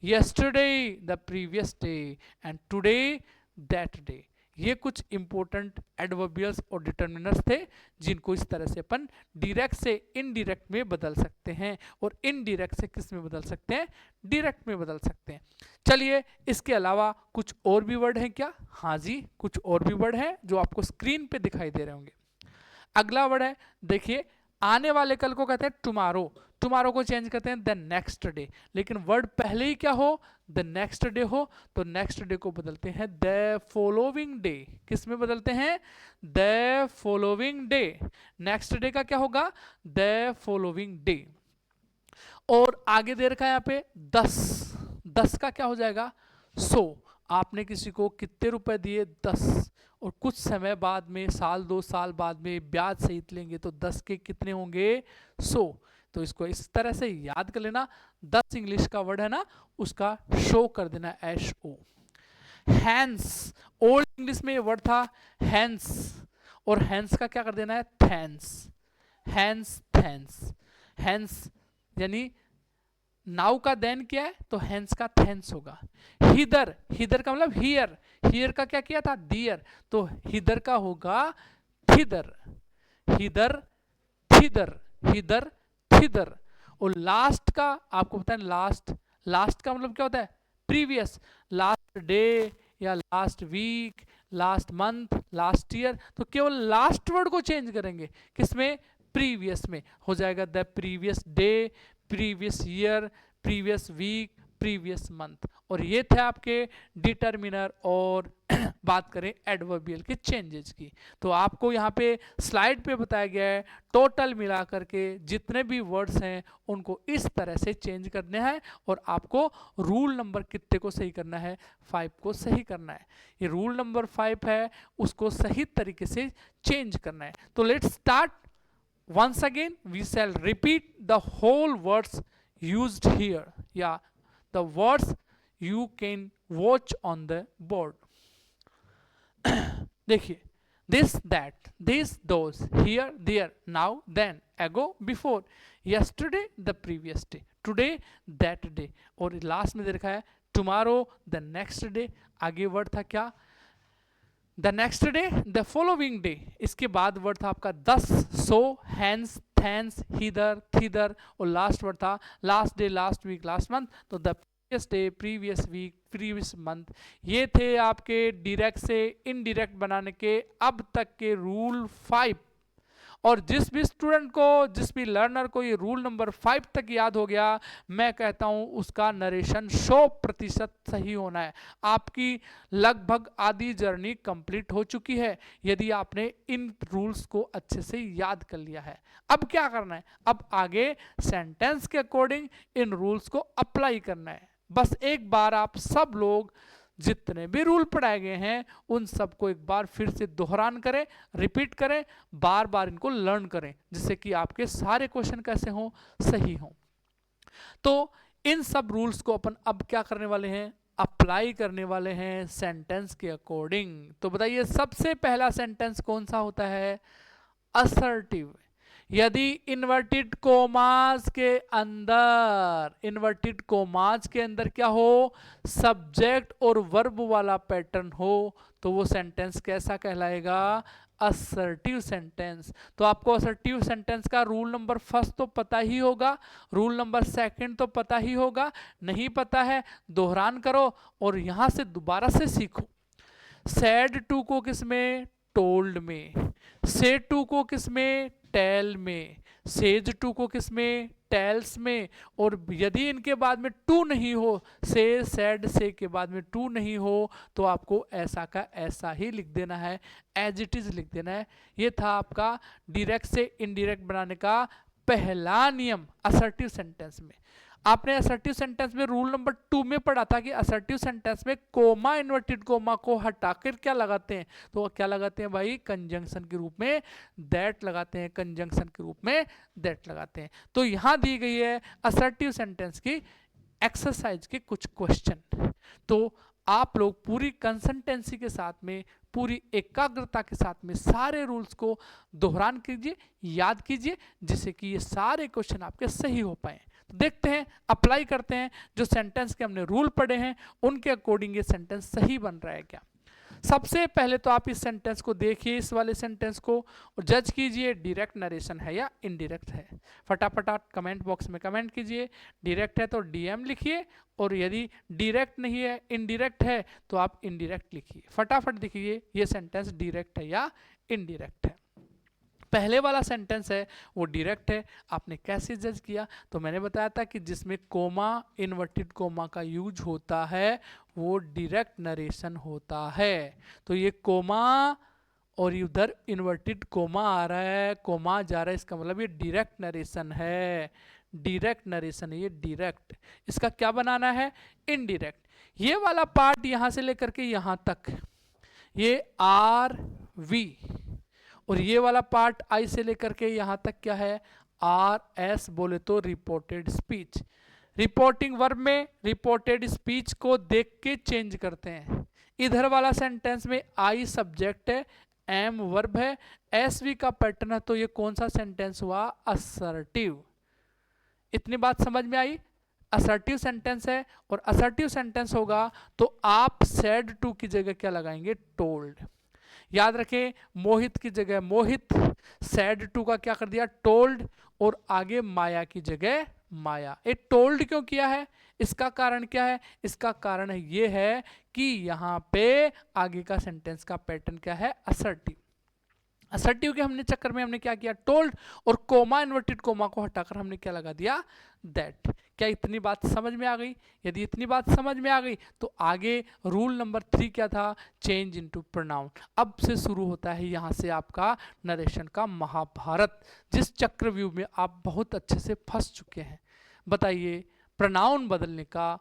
yesterday, the previous day, and today, that day. ये कुछ इंपॉर्टेंट एडवर्बियल्स और डिटर्मिनर्स थे जिनको इस तरह से अपन डायरेक्ट से इनडायरेक्ट में बदल सकते हैं और इनडायरेक्ट से किस में बदल सकते हैं, डायरेक्ट में बदल सकते हैं। चलिए इसके अलावा कुछ और भी वर्ड हैं क्या? हाँ जी, कुछ और भी वर्ड हैं जो आपको स्क्रीन पे दिखाई दे रहे होंगे। अगला वर्ड है, देखिए, आने वाले कल को कहते हैं टुमारो, टुमारो को चेंज करते हैं द नेक्स्ट डे, लेकिन वर्ड पहले ही क्या हो, द नेक्स्ट डे हो, तो नेक्स्ट डे को बदलते हैं द फॉलोइंग डे। किस में बदलते हैं? The following day. Next day का क्या होगा? The following day. और आगे दे रखा है यहाँ पे 10, 10 का क्या हो जाएगा? 100। आपने किसी को कितने रुपए दिए? 10, और कुछ समय बाद में, साल 2 साल बाद में ब्याज सहित लेंगे तो 10 के कितने होंगे? 100। तो इसको इस तरह से याद कर लेना। 10 इंग्लिश का वर्ड है ना, उसका शो कर देना एश ओ। हैंस, ओल्ड इंग्लिश में ये वर्ड था हैंस, और हैंस का क्या कर देना है? थैंक्स। Hence, thence. हैंस यानी नाउ का देन क्या है? तो हैंस का थैंक्स होगा। हिदर, हिदर का मतलब हियर, हियर का क्या किया था? दियर, तो हिदर का होगा थिदर। Hither, थिदर, hither, thither. और लास्ट का आपको पता है, लास्ट, लास्ट का मतलब क्या होता है? प्रीवियस। लास्ट डे या last week, last month, last year, तो केवल लास्ट वर्ड को चेंज करेंगे। किसमें? प्रीवियस में हो जाएगा the previous day, previous year, previous week, previous month. और ये थे आपके डिटर्मिनर और बात करें एडवर्बियल के चेंजेस की। तो आपको यहाँ पे स्लाइड पे बताया गया है टोटल मिला करके जितने भी वर्ड्स हैं उनको इस तरह से चेंज करने हैं, और आपको रूल नंबर कितने को सही करना है? 5 को सही करना है। ये रूल नंबर 5 है, उसको सही तरीके से चेंज करना है। तो let's start. Once again we shall repeat the whole words used here, yeah, the words you can watch on the board. देखिए, this, that, this, those, here, there, now, then, ago, before, yesterday, the previous day, today, that day, और लास्ट में दे रखा है tomorrow, the next day। आगे वर्ड था क्या? The next day, the following day. इसके बाद वर्ड था आपका 10, 100, हैंस, थैंक्स, हिदर, थिदर, और लास्ट वर्ड था last day, last week, last month, तो the previous day, previous week, previous month. ये थे आपके डायरेक्ट से इनडायरेक्ट बनाने के अब तक के रूल 5। और जिस भी स्टूडेंट को, जिस भी लर्नर को ये रूल नंबर 5 तक याद हो गया, मैं कहता हूँ उसका नरेशन 100% सही होना है। आपकी लगभग आधी जर्नी कंप्लीट हो चुकी है यदि आपने इन रूल्स को अच्छे से याद कर लिया है। अब क्या करना है? अब आगे सेंटेंस के अकॉर्डिंग इन रूल्स को अप्लाई करना है। बस एक बार आप सब लोग जितने भी रूल पढ़ाए गए हैं उन सबको एक बार फिर से दोहरान करें, रिपीट करें, बार बार इनको लर्न करें, जिससे कि आपके सारे क्वेश्चन कैसे हों? सही हों। तो इन सब रूल्स को अपन अब क्या करने वाले हैं? अप्लाई करने वाले हैं सेंटेंस के अकॉर्डिंग। तो बताइए सबसे पहला सेंटेंस कौन सा होता है? असर्टिव। यदि इन्वर्टेड कोमास के अंदर, इन्वर्टेड कोमास के अंदर क्या हो? सब्जेक्ट और वर्ब वाला पैटर्न हो, तो वो सेंटेंस कैसा कहलाएगा? Assertive sentence. तो आपको असर्टिव सेंटेंस का रूल नंबर 1 तो पता ही होगा, रूल नंबर 2 तो पता ही होगा। नहीं पता है दोहरान करो और यहां से दोबारा से सीखो। सैड टू को किसमें? टोल्ड में। से टू को किसमें? टेल में। सेज टू को किसमें? टेल्स में। और यदि इनके बाद में टू नहीं हो, से, सैड, से के बाद में टू नहीं हो, तो आपको ऐसा का ऐसा ही लिख देना है, एज इट इज लिख देना है। ये था आपका डायरेक्ट से इनडायरेक्ट बनाने का पहला नियम असर्टिव सेंटेंस में। आपने असर्टिव सेंटेंस में रूल नंबर 2 में पढ़ा था कि असर्टिव सेंटेंस में कोमा, इन्वर्टेड कोमा को हटाकर क्या लगाते हैं? तो क्या लगाते हैं भाई? कंजंक्शन के रूप में दैट लगाते हैं, कंजंक्शन के रूप में दैट लगाते हैं। तो यहां दी गई है असर्टिव सेंटेंस की एक्सरसाइज के कुछ क्वेश्चन। तो आप लोग पूरी कंसिस्टेंसी के साथ में, पूरी एकाग्रता के साथ में सारे रूल्स को दोहरान कीजिए, याद कीजिए, जिससे कि ये सारे क्वेश्चन आपके सही हो पाए। तो देखते हैं, अप्लाई करते हैं, जो सेंटेंस के हमने रूल पढ़े हैं उनके अकॉर्डिंग ये सेंटेंस सही बन रहा है क्या। सबसे पहले तो आप इस सेंटेंस को देखिए, इस वाले सेंटेंस को, और जज कीजिए डायरेक्ट नरेशन है या इनडायरेक्ट है। फटाफट कमेंट बॉक्स में कमेंट कीजिए, डायरेक्ट है तो डीएम लिखिए, और यदि डायरेक्ट नहीं है, इनडायरेक्ट है, तो आप इनडायरेक्ट लिखिए। फटाफट देखिए ये सेंटेंस डायरेक्ट है या इनडायरेक्ट है। पहले वाला सेंटेंस है वो डायरेक्ट है। आपने कैसे जज किया, तो मैंने बताया था कि जिसमें कोमा, इन्वर्टेड कोमा का यूज होता है वो डायरेक्ट नरेशन होता है। तो ये कोमा और उधर इन्वर्टेड कोमा आ रहा है, कोमा जा रहा है, इसका मतलब ये डायरेक्ट नरेशन है। डायरेक्ट नरेशन है ये, डायरेक्ट। इसका क्या बनाना है, इनडायरेक्ट। ये वाला पार्ट यहां से लेकर के यहां तक, ये आर वी, और ये वाला पार्ट आई से लेकर के यहां तक क्या है, आर एस, बोले तो रिपोर्टेड स्पीच। रिपोर्टिंग वर्ब में रिपोर्टेड स्पीच को देख के चेंज करते हैं। इधर वाला सेंटेंस में आई सब्जेक्ट है, एम वर्ब है, एस वी का पैटर्न है, तो ये कौन सा सेंटेंस हुआ, असर्टिव। इतनी बात समझ में आई। असर्टिव सेंटेंस है, और असर्टिव सेंटेंस होगा तो आप सेड टू की जगह क्या लगाएंगे, टोल्ड। याद रखें, मोहित की जगह मोहित, सैड टू का क्या कर दिया, टोल्ड, और आगे माया की जगह माया। ये टोल्ड क्यों किया है, इसका कारण क्या है, इसका कारण ये है कि यहाँ पे आगे का सेंटेंस का पैटर्न क्या है, असर्टिव। असर्टिव के हमने चक्कर में हमने क्या किया, टोल्ड, और कोमा, इन्वर्टेड कोमा को हटाकर हमने क्या लगा दिया, दैट। क्या इतनी बात समझ में आ गई। यदि इतनी बात समझ में आ गई तो आगे रूल नंबर 3 क्या था, चेंज इनटू प्रोनाउन। अब से शुरू होता है यहाँ से आपका नरेशन का महाभारत, जिस चक्रव्यूह में आप बहुत अच्छे से फंस चुके हैं। बताइए, प्रोनाउन बदलने का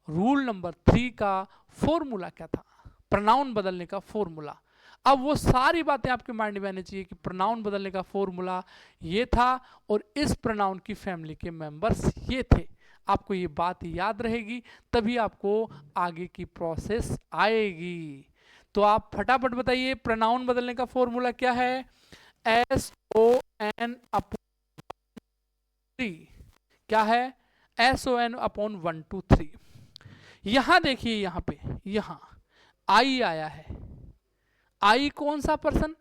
रूल नंबर 3 का फॉर्मूला क्या था, प्रोनाउन बदलने का फॉर्मूला। अब वो सारी बातें आपके माइंड में आनी चाहिए कि प्रोनाउन बदलने का फॉर्मूला ये था, और इस प्रोनाउन की फैमिली के मेंबर्स ये थे। आपको ये बात याद रहेगी, तभी आपको आगे की प्रोसेस आएगी। तो आप फटाफट बताइए, प्रोनाउन बदलने का फॉर्मूला क्या है, SON अपॉन 3। क्या है, SON अपॉन 1 2 3। यहां देखिए, यहां पे यहां आई आया है। आई कौन सा पर्सन,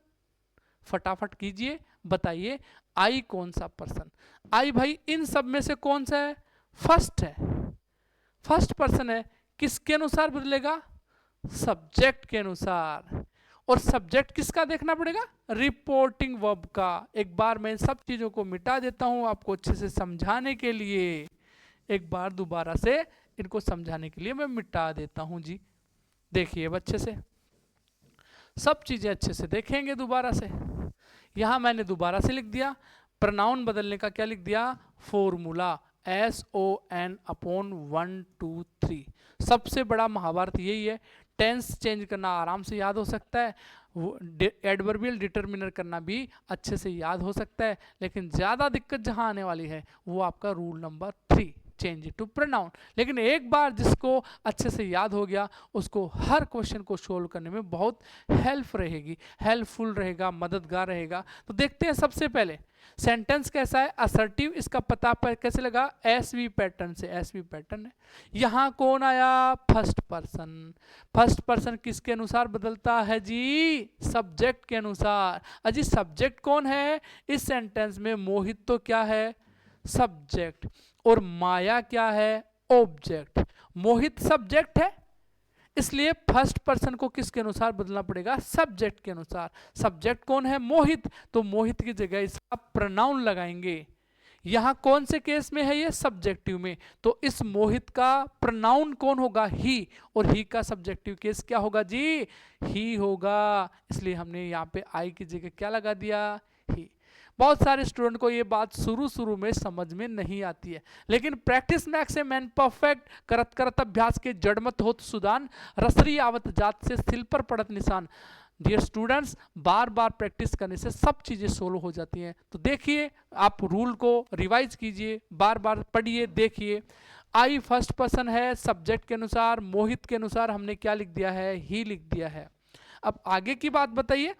फटाफट कीजिए, बताइए आई कौन सा पर्सन। आई भाई इन सब में से कौन सा है, फर्स्ट है, फर्स्ट पर्सन है। किसके अनुसार बदलेगा, सब्जेक्ट के अनुसार। और सब्जेक्ट किसका देखना पड़ेगा, रिपोर्टिंग वर्ब का। एक बार मैं सब चीजों को मिटा देता हूं आपको अच्छे से समझाने के लिए। एक बार दोबारा से इनको समझाने के लिए मैं मिटा देता हूं जी। देखिए अच्छे से, सब चीजें अच्छे से देखेंगे दोबारा से। यहां मैंने दोबारा से लिख दिया, प्रोनाउन बदलने का क्या लिख दिया, फॉर्मूला SON अपॉन 1 2 3। सबसे बड़ा महाभारत यही है। टेंस चेंज करना आराम से याद हो सकता है, एडवर्बियल डिटर्मिनर करना भी अच्छे से याद हो सकता है, लेकिन ज़्यादा दिक्कत जहां आने वाली है वो आपका rule number 3, change to pronoun. लेकिन एक बार जिसको अच्छे से याद हो गया, उसको हर क्वेश्चन को सोल्व करने में बहुत हेल्पफुल रहेगा, मददगार रहेगा। तो देखते हैं, सबसे पहले सेंटेंस कैसा है, असर्टिव। इसका पता पर कैसे लगा, एसवी पैटर्न से। एसवी पैटर्न है। यहां कौन आया, फर्स्ट पर्सन। फर्स्ट पर्सन किसके अनुसार बदलता है जी, सब्जेक्ट के अनुसार। अजी सब्जेक्ट कौन है इस सेंटेंस में, मोहित तो क्या है, सब्जेक्ट, और माया क्या है, ऑब्जेक्ट। मोहित सब्जेक्ट है, इसलिए फर्स्ट पर्सन को किसके अनुसार बदलना पड़ेगा, सब्जेक्ट के अनुसार। सब्जेक्ट कौन है, मोहित, तो मोहित की जगह इसका प्रोनाउन लगाएंगे। यहां कौन से केस में है ये, सब्जेक्टिव में, तो इस मोहित का प्रोनाउन कौन होगा, ही, और ही का सब्जेक्टिव केस क्या होगा जी, ही होगा। इसलिए हमने यहाँ पे आई की जगह क्या लगा दिया, ही। बहुत सारे स्टूडेंट को ये बात शुरू में समझ में नहीं आती है, लेकिन प्रैक्टिस मैक्स मैन परफेक्ट, करत करत अभ्यास के जड़ मत होत सुदान, रसरी आवत जात से सिल पर पड़त निशान। डियर स्टूडेंट्स, बार बार प्रैक्टिस करने से सब चीज़ें सोल्व हो जाती हैं। तो देखिए, आप रूल को रिवाइज कीजिए, बार बार पढ़िए, देखिए। आई फर्स्ट पर्सन है, सब्जेक्ट के अनुसार, मोहित के अनुसार हमने क्या लिख दिया है, ही लिख दिया है। अब आगे की बात बताइए,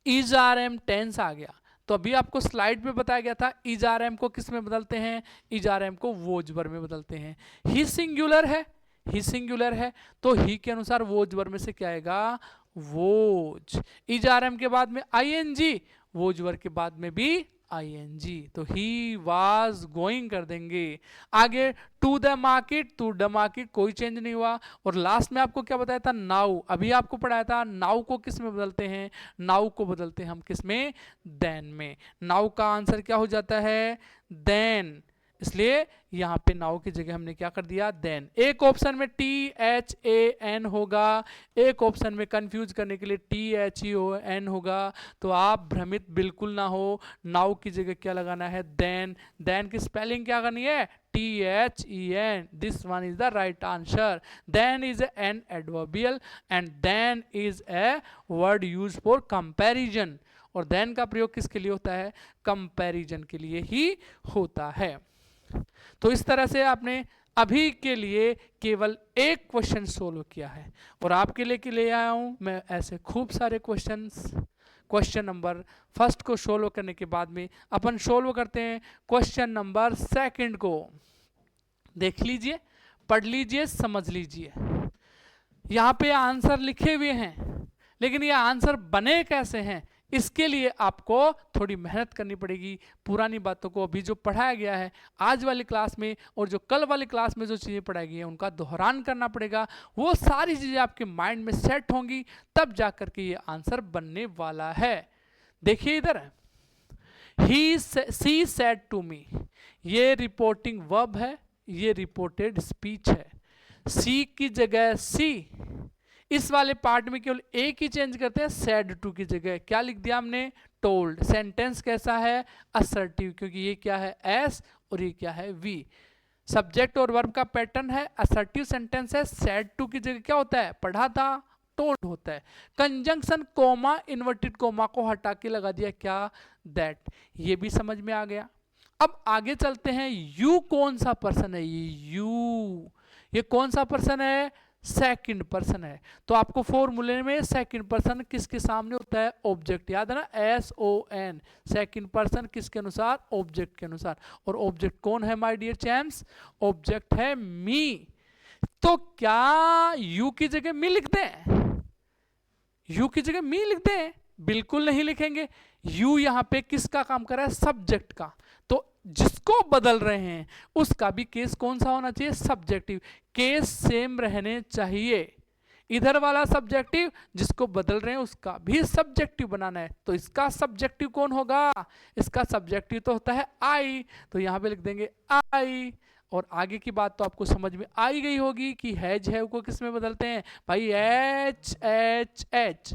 इज आर एम टेंस आ गया, तो अभी आपको स्लाइड पे बताया गया था इज आर एम को किस में बदलते हैं, इज आर एम को वोज वर्ब में बदलते हैं। ही सिंगुलर है, ही सिंगुलर है, तो ही के अनुसार वोज वर्ब में से क्या आएगा, वोज। इज आर एम के बाद में I N G, was verb के बाद में भी आईएनजी, तो ही वाज गोइंग कर देंगे। आगे to the market, to the market कोई चेंज नहीं हुआ। और लास्ट में आपको क्या बताया था, नाउ, अभी आपको पढ़ाया था नाउ को किस में बदलते हैं, नाउ को बदलते हैं हम किस में, देन में। नाउ का आंसर क्या हो जाता है, देन, इसलिए यहाँ पे नाउ की जगह हमने क्या कर दिया, देन। एक ऑप्शन में THAN होगा, एक ऑप्शन में कंफ्यूज करने के लिए THEON होगा, तो आप भ्रमित बिल्कुल ना हो। नाउ की जगह क्या लगाना है, देन। देन की स्पेलिंग क्या करनी है, THEN, this one is the right answer. Then is an adverbial and then is a word use for comparison, और देन का प्रयोग किसके लिए होता है, कंपैरिजन के लिए ही होता है। तो इस तरह से आपने अभी के लिए केवल एक क्वेश्चन सोल्व किया है, और आपके लिए ले आया हूं मैं ऐसे खूब सारे क्वेश्चंस। क्वेश्चन नंबर फर्स्ट को सोल्व करने के बाद में अपन सोल्व करते हैं क्वेश्चन नंबर सेकंड को। देख लीजिए, पढ़ लीजिए, समझ लीजिए। यहाँ पे आंसर लिखे हुए हैं, लेकिन ये आंसर बने कैसे हैं, इसके लिए आपको थोड़ी मेहनत करनी पड़ेगी। पुरानी बातों को अभी जो पढ़ाया गया है आज वाली क्लास में और जो कल वाली क्लास में जो चीज़ें पढ़ाई गई हैं उनका दोहरान करना पड़ेगा। वो सारी चीज़ें आपके माइंड में सेट होंगी, तब जा कर के ये आंसर बनने वाला है। देखिए इधर, सी सेड टू मी, ये रिपोर्टिंग वर्ब है, ये रिपोर्टेड स्पीच है। सी की जगह सी, इस वाले पार्ट में केवल एक ही चेंज करते हैं, सेड टू की जगह क्या लिख दिया हमने, टोल्ड। सेंटेंस कैसा है, असर्टिव, क्योंकि ये क्या है, एस और ये क्या है, वी। सब्जेक्ट और वर्ब का पैटर्न है, असर्टिव सेंटेंस है, सेड टू की जगह क्या होता है, पढ़ा था, टोल्ड होता है। कंजंक्शन कोमा, इन्वर्टेड कोमा को हटा के लगा दिया क्या, दैट। ये भी समझ में आ गया। अब आगे चलते हैं, यू कौन सा पर्सन है, यू, ये कौन सा पर्सन है, सेकंड पर्सन है। तो आपको फॉर्मूले में सेकंड पर्सन किसके सामने होता है, ऑब्जेक्ट, याद है ना, SON, सेकंड पर्सन किसके अनुसार, ऑब्जेक्ट के अनुसार। और ऑब्जेक्ट कौन है माय डियर चैम्प्स, ऑब्जेक्ट है मी। तो क्या यू की जगह मी लिख दें, यू की जगह मी लिख दें, बिल्कुल नहीं लिखेंगे। यू यहां पे किसका काम कर रहा है, सब्जेक्ट का। तो जिसको बदल रहे हैं उसका भी केस कौन सा होना चाहिए, सब्जेक्टिव। केस सेम रहने चाहिए, इधर वाला सब्जेक्टिव, जिसको बदल रहे हैं उसका भी सब्जेक्टिव बनाना है। तो इसका सब्जेक्टिव कौन होगा, इसका सब्जेक्टिव तो होता है आई, तो यहां पे लिख देंगे आई। और आगे की बात तो आपको समझ में आई गई होगी कि हैज हैव को किस में बदलते हैं भाई, HHH,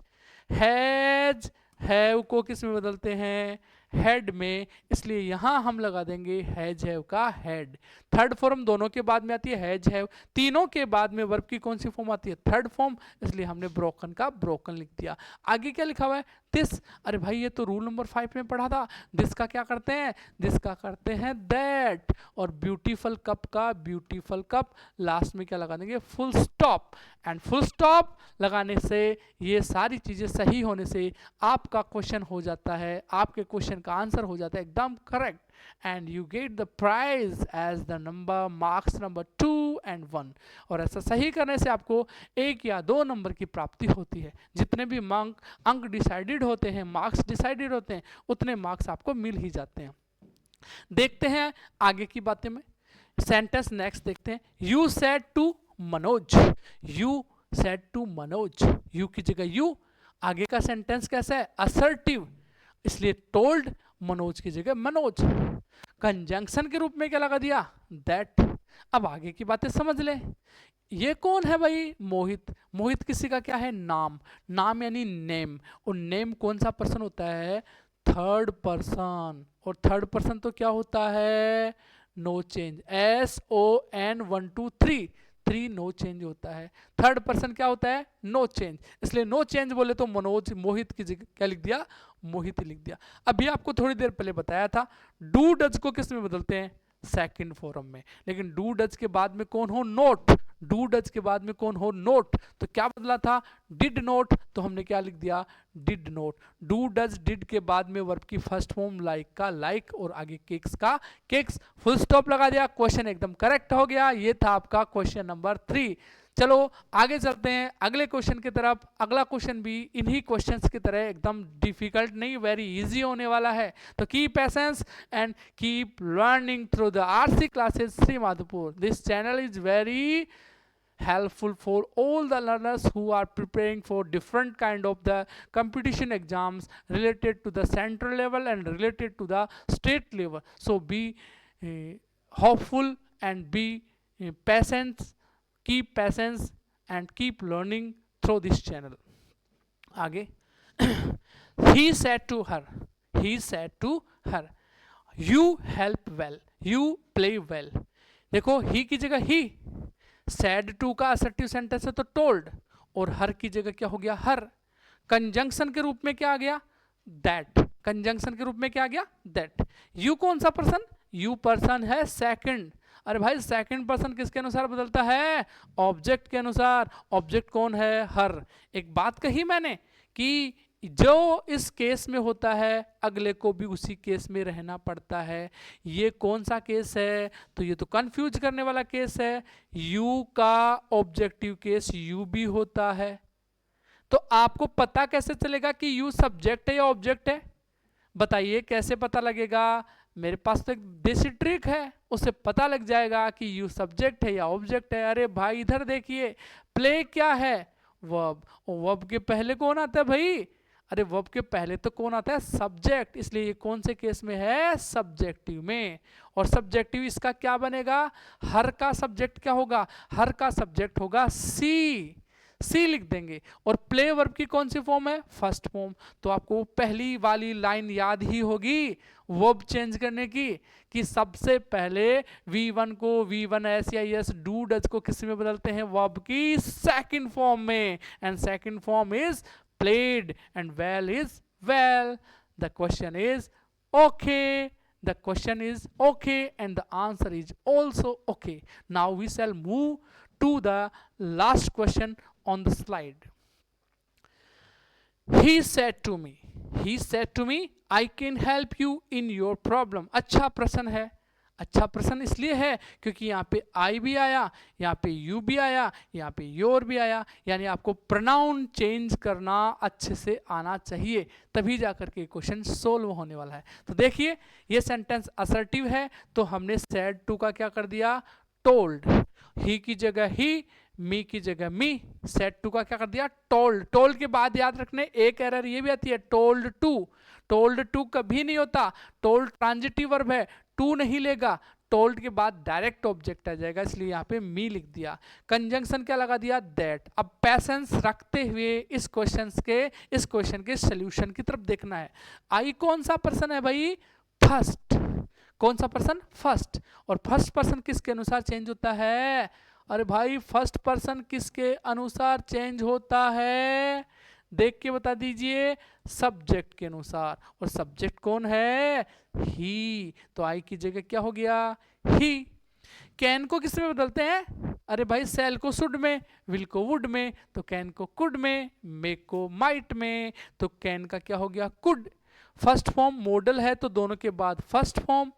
हैज हैव को किस में बदलते हैं, हेड में। इसलिए यहां हम लगा देंगे हैज हैव का हेड। थर्ड फॉर्म दोनों के बाद में आती है हैज हैव, तीनों के बाद में वर्ब की कौन सी फॉर्म आती है, थर्ड फॉर्म, इसलिए हमने ब्रोकन का ब्रोकन लिख दिया। आगे क्या लिखा हुआ है, दिस, अरे भाई ये तो रूल नंबर 5 में पढ़ा था। दिस का क्या करते हैं, दिस का करते हैं दैट। और ब्यूटीफुल कप का ब्यूटीफुल कप, लास्ट में क्या लगा देंगे, full stop. And full stop लगाने से, ये सारी चीजें सही होने से आपका क्वेश्चन हो जाता है, आपके क्वेश्चन का आंसर हो जाता है एकदम correct, and you get the prize as the number marks number 2 and 1। और ऐसा सही करने से आपको 1 या 2 नंबर की प्राप्ति होती है। जितने भी अंक डिसाइडेड होते हैं, मार्क्स डिसाइडेड होते हैं, उतने मार्क्स आपको मिल ही जाते हैं। देखते हैं आगे की बातें में, सेंटेंस नेक्स्ट देखते हैं। You said to Manoj, you said to Manoj, you की जगह यू। आगे का सेंटेंस कैसा है, असर्टिव, इसलिए टोल्ड, मनोज की जगह मनोज। कंजंक्शन के रूप में क्या लगा दिया, दैट। अब आगे की बातें समझ ले। ये कौन है भाई, मोहित। मोहित किसी का क्या है, नाम, नाम यानी नेम। और नेम कौन सा पर्सन होता है, थर्ड पर्सन। और थर्ड पर्सन तो क्या होता है, no change, SON 1 2 3, 3 no change होता है। थर्ड पर्सन क्या होता है, नो चेंज, इसलिए नो चेंज बोले तो मनोज, मोहित की जगह क्या लिख दिया, मोहित लिख दिया। अभी आपको थोड़ी देर पहले बताया था, डू डज को किस में बदलते हैं, सेकंड फॉर्म में। लेकिन डू डज के बाद में कौन हो, नोट। डू डज के बाद में कौन हो, नोट। तो क्या बदला था, डिड नोट, तो हमने क्या लिख दिया, did note. Do does did के बाद में वर्ब की फर्स्ट फॉर्म लाइक का लाइक और आगे केक्स का केक्स, फुल स्टॉप लगा दिया, क्वेश्चन एकदम करेक्ट हो गया। ये था आपका क्वेश्चन नंबर 3। चलो आगे चलते हैं अगले क्वेश्चन की तरफ। अगला क्वेश्चन भी इन्हीं क्वेश्चंस की तरह एकदम डिफिकल्ट नहीं, वेरी इजी होने वाला है। तो keep patience and keep learning through the RC classes Shri Madhopur. This channel is very helpful for all the learners who are preparing for different kind of the competition exams related to the central level and related to the state level. So be hopeful and be patient, keep patience and keep learning through this channel. आगे he said to her you help well, you play well। देखो ही की जगह ही, सैड टू का असर्टिव सेंटेंस है तो टोल्ड, और हर की जगह क्या हो गया, हर। कंजंक्शन के रूप में क्या आ गया, दैट। कंजंक्शन के रूप में क्या आ गया, दैट। यू कौन सा पर्सन, यू पर्सन है सेकंड। अरे भाई सेकंड पर्सन किसके अनुसार बदलता है, ऑब्जेक्ट के अनुसार। ऑब्जेक्ट कौन है, हर। एक बात कही मैंने कि जो इस केस में होता है अगले को भी उसी केस में रहना पड़ता है। ये कौन सा केस है, तो ये तो कंफ्यूज करने वाला केस है। यू का ऑब्जेक्टिव केस यू भी होता है। तो आपको पता कैसे चलेगा कि यू सब्जेक्ट है या ऑब्जेक्ट है, बताइए कैसे पता लगेगा। मेरे पास तो एक देसी ट्रिक है, उससे पता लग जाएगा कि यू सब्जेक्ट है या ऑब्जेक्ट है। अरे भाई इधर देखिए, प्ले क्या है, वर्ब। वर्ब के पहले कौन आता है भाई, अरे वर्ब के पहले तो कौन आता है, सब्जेक्ट। इसलिए ये कौन से केस में है, सब्जेक्टिव में। और सब्जेक्टिव इसका क्या बनेगा, हर का सब्जेक्ट क्या होगा, हर का सब्जेक्ट होगा सी। सी लिख देंगे। और प्ले वर्ब की कौन सी फॉर्म है, फर्स्ट फॉर्म। तो आपको पहली वाली लाइन याद ही होगी वर्ब चेंज करने की, कि सबसे पहले V1 को V1S या S डू डज को किस में बदलते हैं, वर्ब की सेकंड फॉर्म में। And second form is played and well is well. The question is okay. The question is okay and the answer is also okay. Now we shall move to the last question on the slide. He said to me I can help you in your problem। अच्छा प्रश्न है। अच्छा प्रश्न इसलिए है क्योंकि यहाँ पे आई भी आया, यहाँ पे यू भी आया, यहाँ पे योर भी आया। यानी आपको प्रोनाउन चेंज करना अच्छे से आना चाहिए, तभी जाकर के क्वेश्चन सोल्व होने वाला है। तो देखिए ये सेंटेंस असर्टिव है, तो हमने सेड टू का क्या कर दिया, टोल्ड। ही की जगह ही, मी की जगह मी। सेड टू का क्या कर दिया, टोल्ड। टोल्ड के बाद याद रखने एक एरर ये भी आती है, टोल्ड टू। टोल्ड टू कभी नहीं होता, टोल्ड ट्रांजिटिव वर्ब है, टू नहीं लेगा। टोल्ड के बाद डायरेक्ट ऑब्जेक्ट आ जाएगा, इसलिए यहाँ पे मी लिख दिया। कंजंक्शन क्या लगा दिया, दैट। अब पैसेंस रखते हुए इस क्वेश्चन के सॉल्यूशन की तरफ देखना है। आई कौन सा पर्सन है भाई, फर्स्ट। कौन सा पर्सन, फर्स्ट। और फर्स्ट पर्सन किसके अनुसार चेंज होता है, अरे भाई फर्स्ट पर्सन किसके अनुसार चेंज होता है, देख के बता दीजिए, सब्जेक्ट के अनुसार। और सब्जेक्ट कौन है, ही। तो आई की जगह क्या हो गया, ही। कैन को किस में बदलते हैं, अरे भाई सेल को शुड में, विल को वुड में, तो कैन को कुड में, मेक को माइट में, तो कैन का क्या हो गया, कुड। फर्स्ट फॉर्म मॉडल है तो दोनों के बाद फर्स्ट फॉर्म।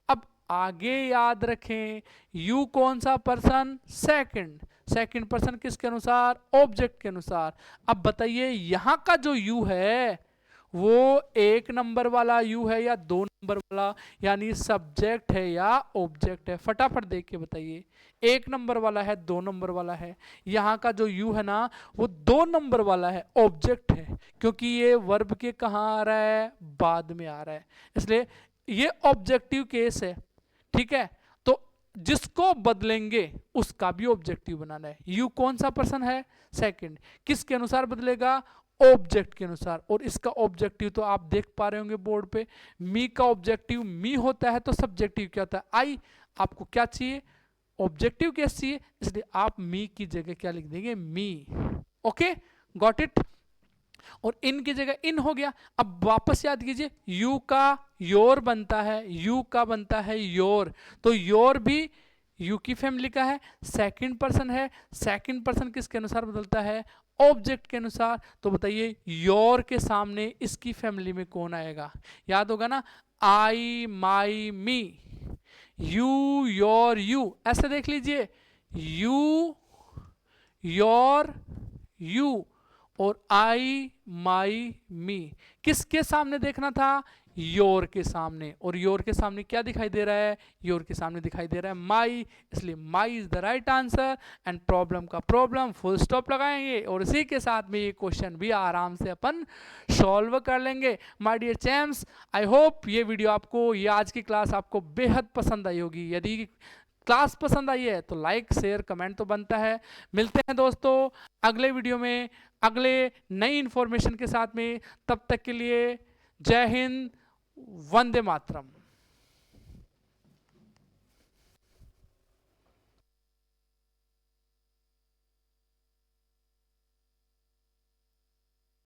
अब आगे याद रखें, यू कौन सा पर्सन, सेकंड। सेकंड पर्सन किसके अनुसार, ऑब्जेक्ट के अनुसार। अब बताइए यहां का जो यू है वो एक नंबर वाला यू है या दो नंबर वाला, यानी सब्जेक्ट है या ऑब्जेक्ट है, फटाफट देख के बताइए। एक नंबर वाला है, दो नंबर वाला है। यहाँ का जो यू है ना वो दो नंबर वाला है, ऑब्जेक्ट है, क्योंकि ये वर्ब के कहाँ आ रहा है, बाद में आ रहा है, इसलिए ये ऑब्जेक्टिव केस है। ठीक है, तो जिसको बदलेंगे उसका भी ऑब्जेक्टिव बनाना है। यू कौन सा पर्सन है, सेकंड। किसके अनुसार बदलेगा, ऑब्जेक्ट के अनुसार। और इसका ऑब्जेक्टिव तो आप देख पा रहे होंगे बोर्ड पे, मी का ऑब्जेक्टिव मी होता है, तो सब्जेक्टिव क्या होता है, आई। आपको क्या चाहिए, ऑब्जेक्टिव केस चाहिए, इसलिए आप मी की जगह क्या लिख देंगे, मी। Okay, got it. और इन की जगह इन हो गया। अब वापस याद कीजिए, यू का योर बनता है, यू का बनता है योर, तो योर भी यू की फैमिली का है, सेकंड पर्सन है। सेकंड पर्सन किसके अनुसार बदलता है? ऑब्जेक्ट के अनुसार। तो बताइए योर के सामने इसकी फैमिली में कौन आएगा? याद होगा ना, आई my me, you your you, ऐसे देख लीजिए, यू योर यू और आई माई मी, किसके सामने देखना था? योर के सामने। और योर के सामने क्या दिखाई दे रहा है? योर के सामने दिखाई दे रहा है माई, इसलिए my is the right answer. And problem का प्रॉब्लम फुल स्टॉप लगाएंगे और इसी के साथ में ये क्वेश्चन भी आराम से अपन सॉल्व कर लेंगे। My dear champs, I hope ये वीडियो आपको, ये आज की क्लास आपको बेहद पसंद आई होगी। यदि क्लास पसंद आई है तो लाइक शेयर कमेंट तो बनता है। मिलते हैं दोस्तों अगले वीडियो में अगले नई इंफॉर्मेशन के साथ में। तब तक के लिए जय हिंद, वंदे मातरम।